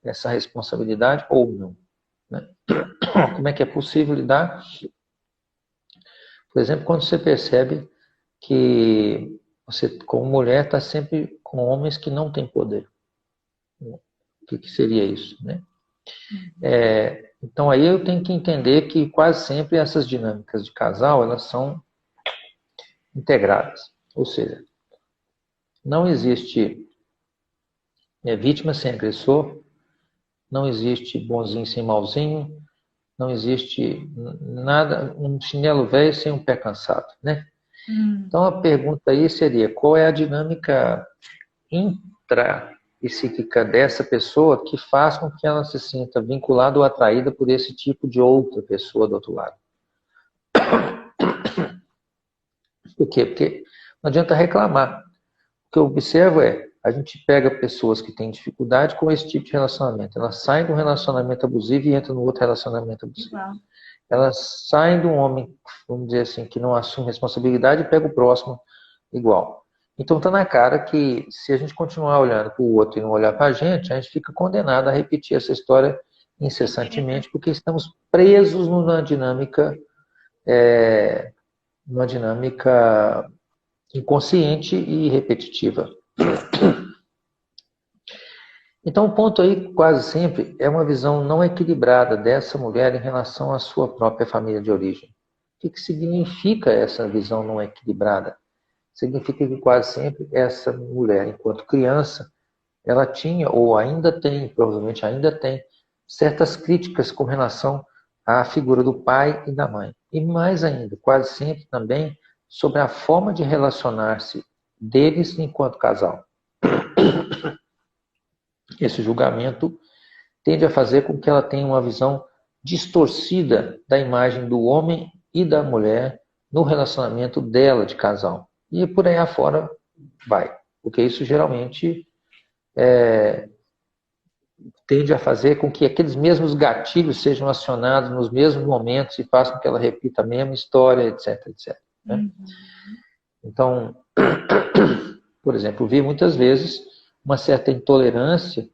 essa responsabilidade ou não. Né? Como é que é possível lidar? Por exemplo, quando você percebe que você, como mulher, está sempre com homens que não têm poder. O que seria isso, né? Então aí eu tenho que entender que quase sempre essas dinâmicas de casal, elas são integradas. Ou seja, não existe vítima sem agressor, não existe bonzinho sem malzinho, não existe nada, um chinelo velho sem um pé cansado, né? Então a pergunta aí seria, qual é a dinâmica psíquica dessa pessoa que faz com que ela se sinta vinculada ou atraída por esse tipo de outra pessoa do outro lado. Por quê? Porque não adianta reclamar. O que eu observo é, a gente pega pessoas que têm dificuldade com esse tipo de relacionamento. Elas saem de um relacionamento abusivo e entram no outro relacionamento abusivo. Elas saem de um homem, vamos dizer assim, que não assume responsabilidade e pega o próximo igual. Então está na cara que se a gente continuar olhando para o outro e não olhar para a gente fica condenado a repetir essa história incessantemente, porque estamos presos numa dinâmica inconsciente e repetitiva. Então o ponto aí, quase sempre, é uma visão não equilibrada dessa mulher em relação à sua própria família de origem. O que significa essa visão não equilibrada? Significa que quase sempre essa mulher, enquanto criança, ela tinha, ou ainda tem, provavelmente ainda tem, certas críticas com relação à figura do pai e da mãe. E mais ainda, quase sempre também, sobre a forma de relacionar-se deles enquanto casal. Esse julgamento tende a fazer com que ela tenha uma visão distorcida da imagem do homem e da mulher no relacionamento dela de casal. E por aí afora vai. Porque isso geralmente tende a fazer com que aqueles mesmos gatilhos sejam acionados nos mesmos momentos e façam com que ela repita a mesma história, etc, etc. Né? Então, por exemplo, vi muitas vezes uma certa intolerância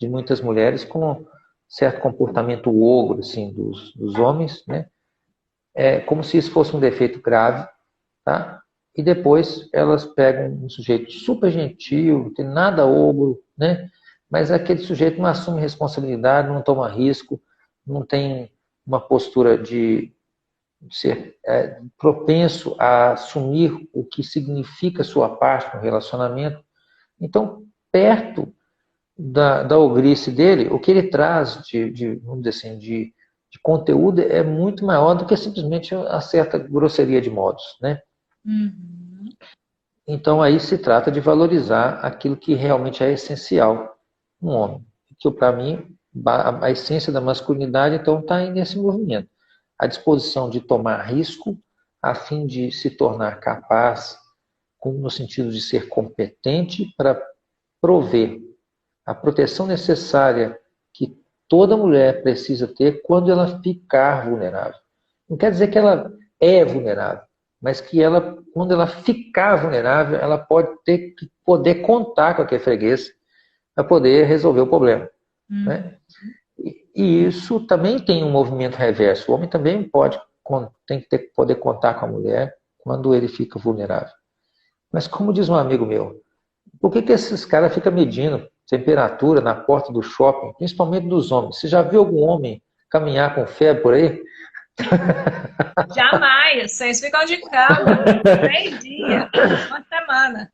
de muitas mulheres com certo comportamento ogro assim, dos homens, né? Como se isso fosse um defeito grave, tá? E depois elas pegam um sujeito super gentil, não tem nada ogro, né? Mas aquele sujeito não assume responsabilidade, não toma risco, não tem uma postura de ser propenso a assumir o que significa sua parte no relacionamento. Então, perto da ogrice dele, o que ele traz vamos dizer assim, de conteúdo é muito maior do que simplesmente uma certa grosseria de modos, né? Então aí se trata de valorizar aquilo que realmente é essencial no homem. Que para mim, a essência da masculinidade então está nesse movimento. A disposição de tomar risco a fim de se tornar capaz, no sentido de ser competente para prover a proteção necessária que toda mulher precisa ter quando ela ficar vulnerável. Não quer dizer que ela é vulnerável, mas que ela, quando ela ficar vulnerável, ela pode ter que poder contar com aquele freguês para poder resolver o problema. Né? E isso também tem um movimento reverso. O homem também tem que poder contar com a mulher quando ele fica vulnerável. Mas como diz um amigo meu, por que esses caras ficam medindo temperatura na porta do shopping, principalmente dos homens? Você já viu algum homem caminhar com febre por aí? Jamais, vocês ficam de cama, 3 dias, uma semana.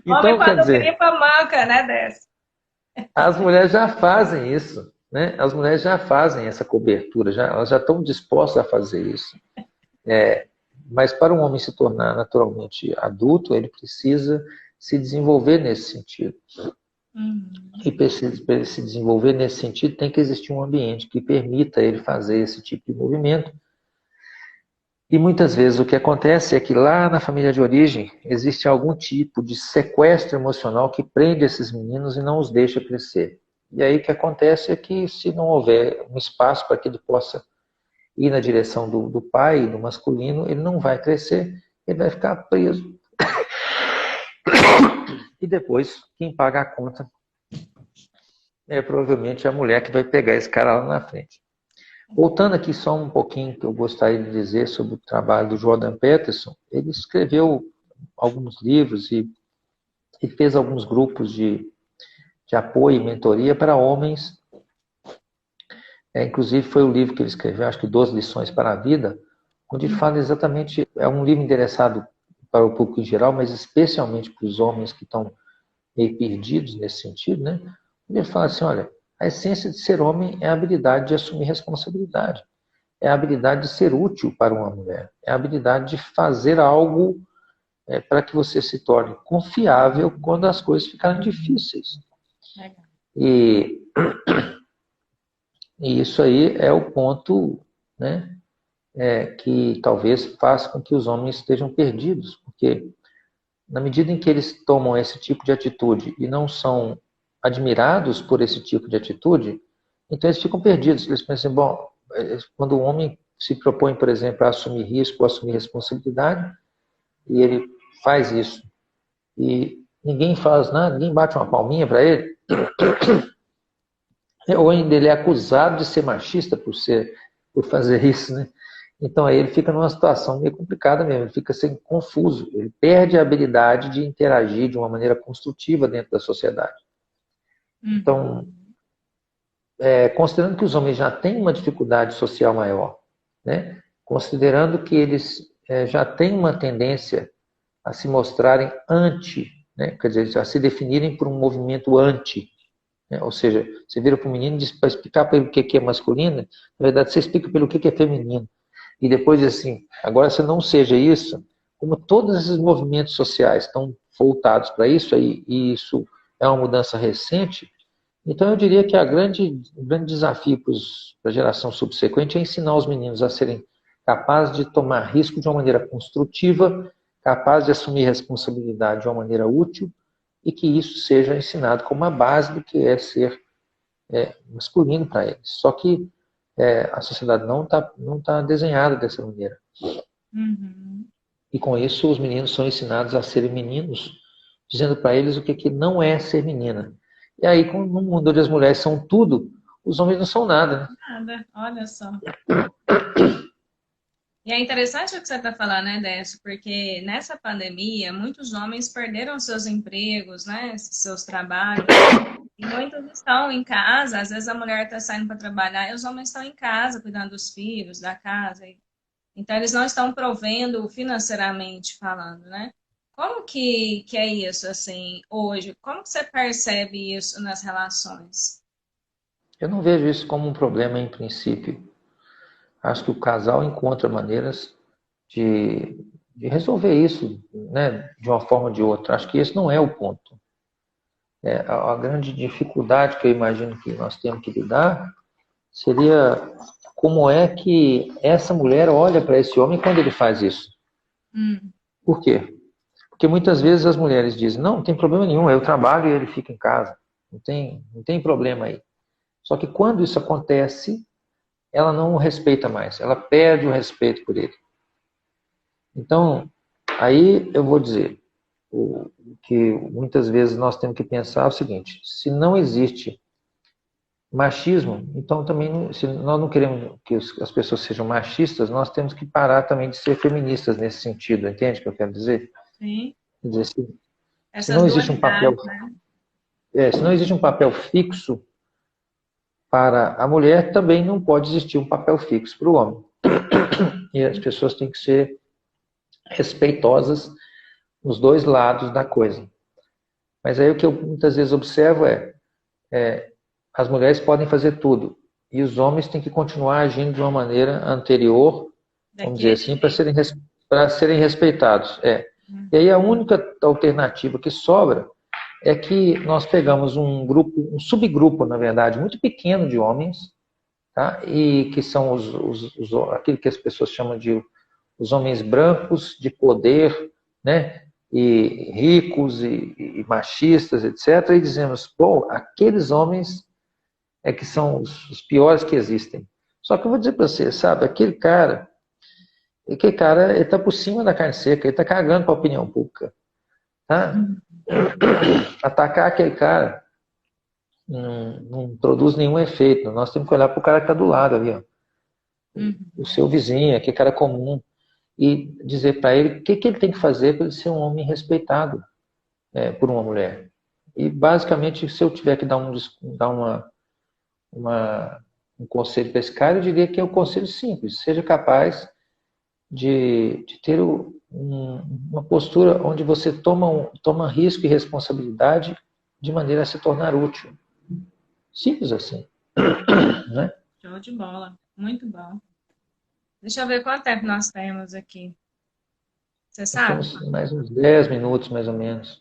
Então, Homem quando quer dizer, gripa manca, né, dessa. as mulheres já fazem isso, né? As mulheres já fazem essa cobertura, elas já estão dispostas a fazer isso. Mas para um homem se tornar naturalmente adulto, ele precisa se desenvolver nesse sentido. E para ele se desenvolver nesse sentido, tem que existir um ambiente que permita ele fazer esse tipo de movimento. E muitas vezes o que acontece é que lá na família de origem existe algum tipo de sequestro emocional que prende esses meninos e não os deixa crescer. E aí o que acontece é que se não houver um espaço para que ele possa ir na direção do pai, do masculino, ele não vai crescer, ele vai ficar preso. E depois, quem paga a conta é provavelmente a mulher que vai pegar esse cara lá na frente. Voltando aqui só um pouquinho que eu gostaria de dizer sobre o trabalho do Jordan Peterson, ele escreveu alguns livros e fez alguns grupos de apoio e mentoria para homens. Inclusive foi o livro que ele escreveu, acho que 12 lições para a vida, onde ele fala exatamente, é um livro endereçado para o público em geral, mas especialmente para os homens que estão meio perdidos nesse sentido, né? Ele fala assim, olha, a essência de ser homem é a habilidade de assumir responsabilidade, é a habilidade de ser útil para uma mulher, é a habilidade de fazer algo para que você se torne confiável quando as coisas ficarem difíceis. E, e isso aí é o ponto, né, que talvez faça com que os homens estejam perdidos, porque na medida em que eles tomam esse tipo de atitude e não são admirados por esse tipo de atitude, então eles ficam perdidos. Eles pensam, bom, quando o homem se propõe, por exemplo, a assumir risco, a assumir responsabilidade, e ele faz isso, e ninguém faz nada, ninguém bate uma palminha para ele, ou ainda ele é acusado de ser machista por fazer isso, né? Então aí ele fica numa situação meio complicada mesmo, ele fica assim, confuso, ele perde a habilidade de interagir de uma maneira construtiva dentro da sociedade. Então, considerando que os homens já têm uma dificuldade social maior, né? Considerando que eles já têm uma tendência a se mostrarem anti, né? Quer dizer, a se definirem por um movimento anti, né? Ou seja, você vira para o menino e diz para explicar para ele o que é masculino, na verdade você explica pelo que é feminino. E depois assim, agora você não seja isso, como todos esses movimentos sociais estão voltados para isso, e isso é uma mudança recente, então eu diria que o grande desafio para a geração subsequente é ensinar os meninos a serem capazes de tomar risco de uma maneira construtiva, capazes de assumir responsabilidade de uma maneira útil, e que isso seja ensinado como uma base do que é ser masculino para eles. Só que a sociedade não tá desenhada dessa maneira. E com isso os meninos são ensinados a serem meninos, dizendo para eles o que não é ser menina. E aí, no mundo onde as mulheres são tudo, os homens não são nada, né? Nada, olha só. E é interessante o que você está falando, né, Décio? Porque nessa pandemia, muitos homens perderam seus empregos, né, seus trabalhos. E muitos estão em casa, às vezes a mulher está saindo para trabalhar e os homens estão em casa, cuidando dos filhos, da casa. Então, eles não estão provendo financeiramente falando, né? Como que é isso, assim, hoje? Como que você percebe isso nas relações? Eu não vejo isso como um problema em princípio. Acho que o casal encontra maneiras de resolver isso, né, de uma forma ou de outra. Acho que esse não é o ponto. A grande dificuldade que eu imagino que nós temos que lidar seria como é que essa mulher olha para esse homem quando ele faz isso. Por quê? Porque muitas vezes as mulheres dizem, não tem problema nenhum, eu trabalho e ele fica em casa. Não tem problema aí. Só que quando isso acontece, ela não o respeita mais, ela perde o respeito por ele. Então, aí eu vou dizer, o que muitas vezes nós temos que pensar é o seguinte, se não existe machismo, então também, se nós não queremos que as pessoas sejam machistas, nós temos que parar também de ser feministas nesse sentido, entende o que eu quero dizer? Sim. Quer dizer, se Essas não existe um papel, dualidades, né? se não existe um papel fixo para a mulher, também não pode existir um papel fixo para o homem. E as pessoas têm que ser respeitosas nos dois lados da coisa. Mas aí o que eu muitas vezes observo as mulheres podem fazer tudo e os homens têm que continuar agindo de uma maneira anterior, vamos dizer assim, para serem respeitados. E aí a única alternativa que sobra é que nós pegamos um subgrupo, na verdade, muito pequeno de homens, tá? E que são aquilo que as pessoas chamam de os homens brancos de poder, né? E ricos e machistas, etc. E dizemos, pô, aqueles homens que são os piores que existem. Só que eu vou dizer para você, sabe, aquele cara, ele está por cima da carne seca, ele está cagando para a opinião pública. Tá? Atacar aquele cara não produz nenhum efeito. Nós temos que olhar para o cara que está do lado ali, ó. O seu vizinho, aquele cara comum, e dizer para ele o que ele tem que fazer para ele ser um homem respeitado por uma mulher. E basicamente, se eu tiver que dar um conselho para esse cara, eu diria que é um conselho simples. Seja capaz de ter uma postura onde você toma risco e responsabilidade de maneira a se tornar útil. Simples assim. Né? Show de bola. Muito bom. Deixa eu ver quanto tempo nós temos aqui. Você Nós sabe? temos mais uns 10 minutos, mais ou menos.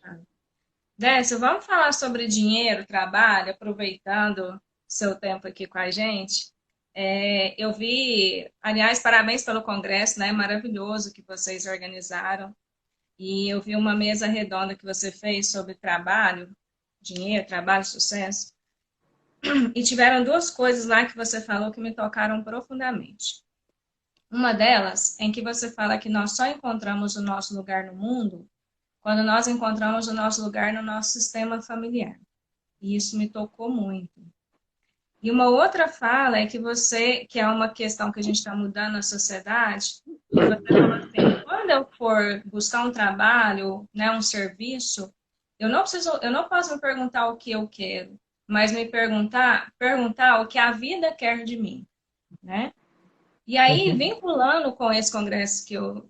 Décio, vamos falar sobre dinheiro, trabalho, aproveitando seu tempo aqui com a gente. Eu vi, aliás, parabéns pelo congresso, né? Maravilhoso que vocês organizaram. E eu vi uma mesa redonda que você fez sobre trabalho, dinheiro, trabalho, sucesso. E tiveram duas coisas lá que você falou que me tocaram profundamente. Uma delas em que você fala que nós só encontramos o nosso lugar no mundo quando nós encontramos o nosso lugar no nosso sistema familiar. E isso me tocou muito. E uma outra fala é que que é uma questão que a gente está mudando na sociedade, que você falou assim, quando eu for buscar um trabalho, né, um serviço, eu não posso me perguntar o que eu quero, mas me perguntar o que a vida quer de mim, né? E aí, Uhum. vinculando com esse congresso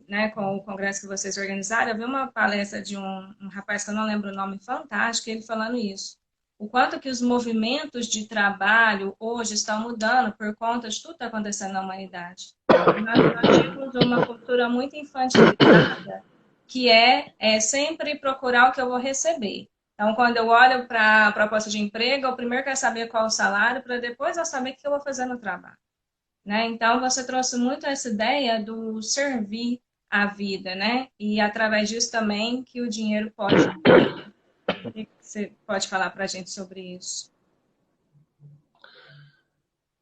né, com o congresso que vocês organizaram, eu vi uma palestra de um rapaz que eu não lembro o nome, fantástico, ele falando isso. O quanto que os movimentos de trabalho hoje estão mudando por conta de tudo que está acontecendo na humanidade. Nós tínhamos uma cultura muito infantilizada, que é sempre procurar o que eu vou receber. Então, quando eu olho para a proposta de emprego, eu primeiro quero saber qual é o salário, para depois eu saber o que eu vou fazer no trabalho. Né? Então, você trouxe muito essa ideia do servir a vida, né? E através disso também que o dinheiro pode. O que você pode falar para a gente sobre isso?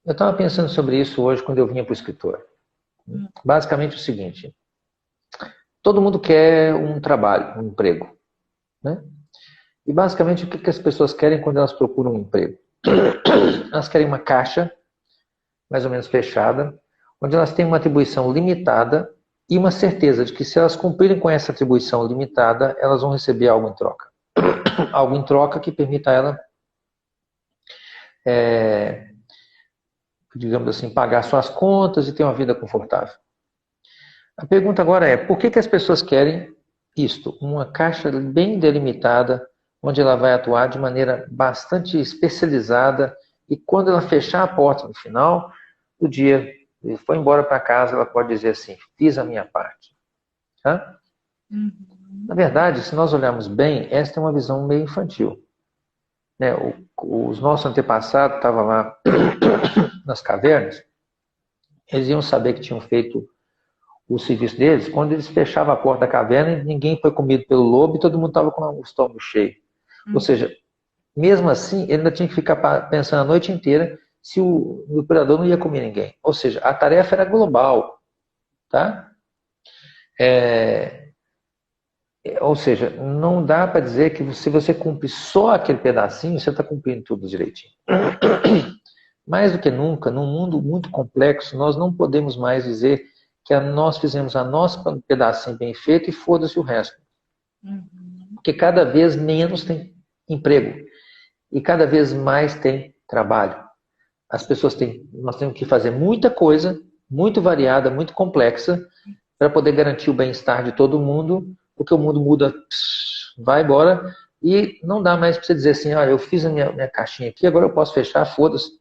Eu estava pensando sobre isso hoje quando eu vinha para o escritório. Basicamente o seguinte: todo mundo quer um trabalho, um emprego, né? E basicamente o que as pessoas querem quando elas procuram um emprego? Elas querem uma caixa, mais ou menos fechada, onde elas têm uma atribuição limitada e uma certeza de que se elas cumprirem com essa atribuição limitada, elas vão receber algo em troca. Algo em troca que permita a ela, digamos assim, pagar suas contas e ter uma vida confortável. A pergunta agora é, por que as pessoas querem isto? Uma caixa bem delimitada, onde ela vai atuar de maneira bastante especializada e quando ela fechar a porta no final do dia, e foi embora para casa, ela pode dizer assim, fiz a minha parte. Tá? Na verdade, se nós olharmos bem, esta é uma visão meio infantil. Né? Os nossos antepassados estavam lá nas cavernas, eles iam saber que tinham feito o serviço deles quando eles fechavam a porta da caverna e ninguém foi comido pelo lobo e todo mundo estava com o estômago cheio. Ou seja, mesmo assim, ele ainda tinha que ficar pensando a noite inteira se o predador não ia comer ninguém. Ou seja, a tarefa era global. Tá? Ou seja, não dá para dizer que se você cumpre só aquele pedacinho, você está cumprindo tudo direitinho. Mais do que nunca, num mundo muito complexo, nós não podemos mais dizer que nós fizemos a nossa pedacinho bem feito e foda-se o resto. Porque cada vez menos tem emprego e cada vez mais tem trabalho. Nós temos que fazer muita coisa, muito variada, muito complexa, para poder garantir o bem-estar de todo mundo, porque o mundo muda, vai embora, e não dá mais para você dizer assim, eu fiz a minha caixinha aqui, agora eu posso fechar, foda-se.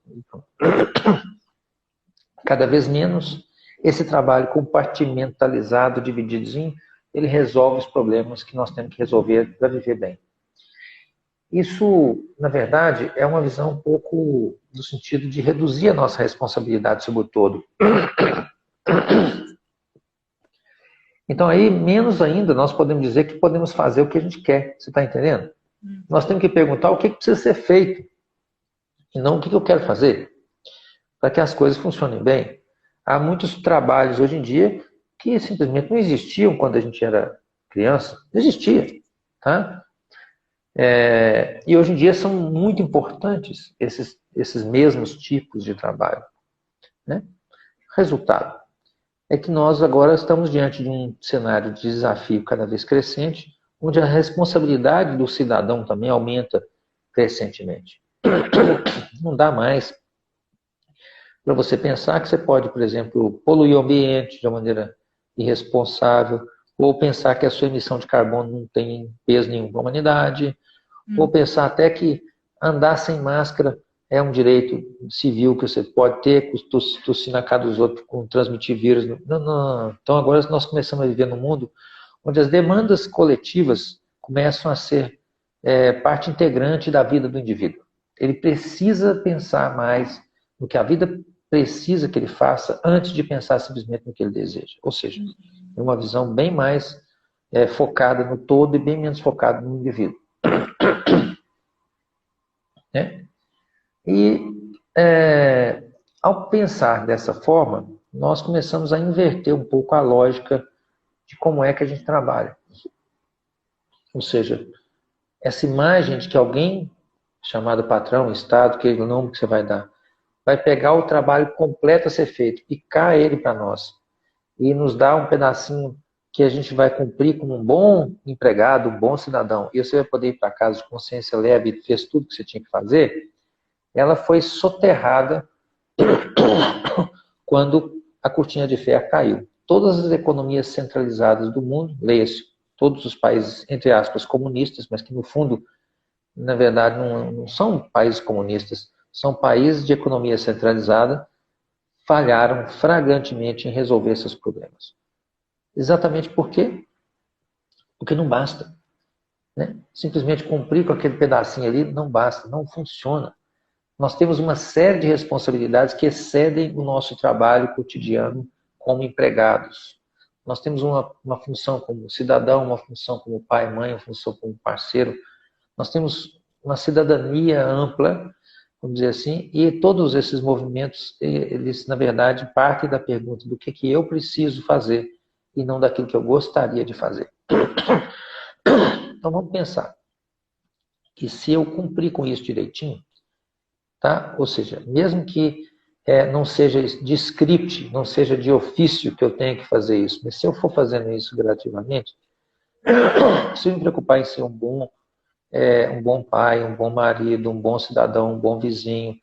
Cada vez menos esse trabalho compartimentalizado, divididozinho, ele resolve os problemas que nós temos que resolver para viver bem. Isso, na verdade, é uma visão um pouco no sentido de reduzir a nossa responsabilidade sobre o todo. Então aí, menos ainda, nós podemos dizer que podemos fazer o que a gente quer. Você está entendendo? Nós temos que perguntar o que precisa ser feito e não o que eu quero fazer para que as coisas funcionem bem. Há muitos trabalhos hoje em dia que simplesmente não existiam quando a gente era criança. Não existia. Tá? E hoje em dia são muito importantes esses mesmos tipos de trabalho. Né? Resultado é que nós agora estamos diante de um cenário de desafio cada vez crescente, onde a responsabilidade do cidadão também aumenta crescentemente. Não dá mais para você pensar que você pode, por exemplo, poluir o ambiente de uma maneira irresponsável, ou pensar que a sua emissão de carbono não tem peso nenhum para a humanidade, ou pensar até que andar sem máscara é um direito civil que você pode ter, tossir na cara dos outros, com transmitir vírus. Não. Então agora nós começamos a viver num mundo onde as demandas coletivas começam a ser parte integrante da vida do indivíduo. Ele precisa pensar mais no que a vida precisa que ele faça antes de pensar simplesmente no que ele deseja. Ou seja, é uma visão bem mais focada no todo e bem menos focada no indivíduo. Né? E ao pensar dessa forma, nós começamos a inverter um pouco a lógica de como é que a gente trabalha. Ou seja, essa imagem de que alguém, chamado patrão, Estado, que é o nome que você vai dar, vai pegar o trabalho completo a ser feito, picar ele para nós, e nos dar um pedacinho que a gente vai cumprir como um bom empregado, um bom cidadão, e você vai poder ir para casa de consciência leve e fez tudo que você tinha que fazer, ela foi soterrada quando a cortina de ferro caiu. Todas as economias centralizadas do mundo, leia-se, todos os países, entre aspas, comunistas, mas que no fundo, na verdade, não são países comunistas, são países de economia centralizada, falharam flagrantemente em resolver esses problemas. Exatamente por quê? Porque não basta. Né? Simplesmente cumprir com aquele pedacinho ali não basta, não funciona. Nós temos uma série de responsabilidades que excedem o nosso trabalho cotidiano como empregados. Nós temos uma função como cidadão, uma função como pai, mãe, uma função como parceiro. Nós temos uma cidadania ampla, vamos dizer assim, e todos esses movimentos, eles, na verdade, partem da pergunta do que eu preciso fazer e não daquilo que eu gostaria de fazer. Então vamos pensar que se eu cumprir com isso direitinho, tá? Ou seja, mesmo que não seja de script, não seja de ofício que eu tenha que fazer isso, mas se eu for fazendo isso gradativamente, se eu me preocupar em ser um bom pai, um bom marido, um bom cidadão, um bom vizinho,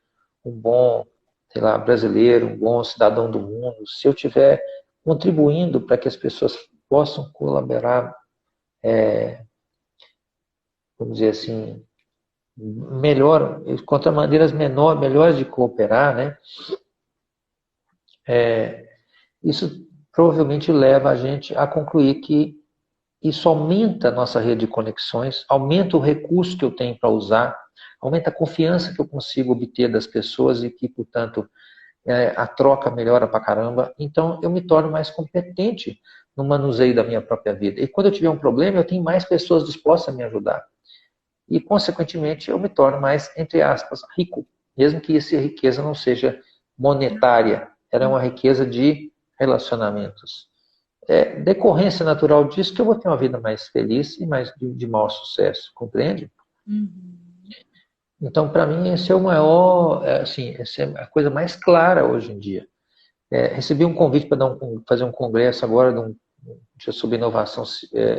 um bom, sei lá, brasileiro, um bom cidadão do mundo, se eu estiver contribuindo para que as pessoas possam colaborar, vamos dizer assim, melhor, encontrar maneiras melhores de cooperar, né? Isso provavelmente leva a gente a concluir que isso aumenta a nossa rede de conexões, aumenta o recurso que eu tenho para usar, aumenta a confiança que eu consigo obter das pessoas e que, portanto, a troca melhora pra caramba. Então, eu me torno mais competente no manuseio da minha própria vida. E quando eu tiver um problema, eu tenho mais pessoas dispostas a me ajudar. E, consequentemente, eu me torno mais, entre aspas, rico. Mesmo que essa riqueza não seja monetária. Ela é uma riqueza de relacionamentos. Decorrência natural disso que eu vou ter uma vida mais feliz e mais de maior sucesso. Compreende? Uhum. Então, para mim, esse é o maior, assim, essa é a coisa mais clara hoje em dia. Recebi um convite para fazer um congresso agora sobre inovação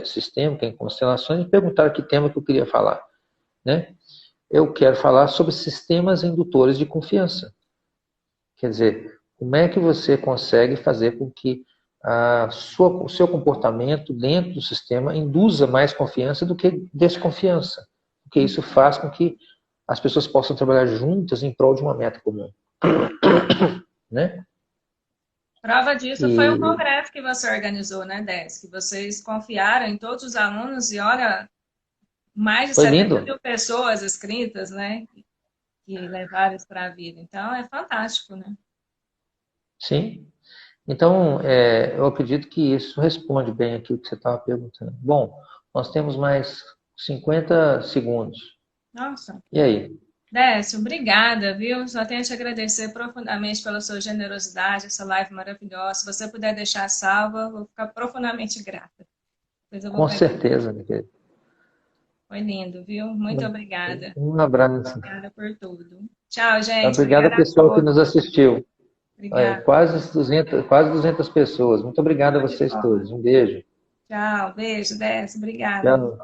sistêmica em constelações e perguntaram que tema que eu queria falar. Né? Eu quero falar sobre sistemas indutores de confiança. Quer dizer, como é que você consegue fazer com que o seu comportamento dentro do sistema induza mais confiança do que desconfiança. Porque isso faz com que as pessoas possam trabalhar juntas em prol de uma meta comum. Né? Prova disso foi o congresso que você organizou, né, Décio? Que vocês confiaram em todos os alunos e, olha, mais de 70 mil pessoas inscritas, né? Que levaram isso para a vida. Então, é fantástico, né? Sim. Então, eu acredito que isso responde bem aquilo que você estava perguntando. Bom, nós temos mais 50 segundos. Nossa. E aí? Décio, obrigada, viu? Só tenho a te agradecer profundamente pela sua generosidade, essa live maravilhosa. Se você puder deixar salva, vou ficar profundamente grata. Com certeza, minha querida. Foi lindo, viu? Muito obrigada. Um abraço. Obrigada por tudo. Tchau, gente. Obrigada ao pessoal que nos assistiu. Obrigada. Quase 200 pessoas. Muito obrigado a vocês todos. Um beijo. Tchau, beijo, Décio. Obrigada. Tchau.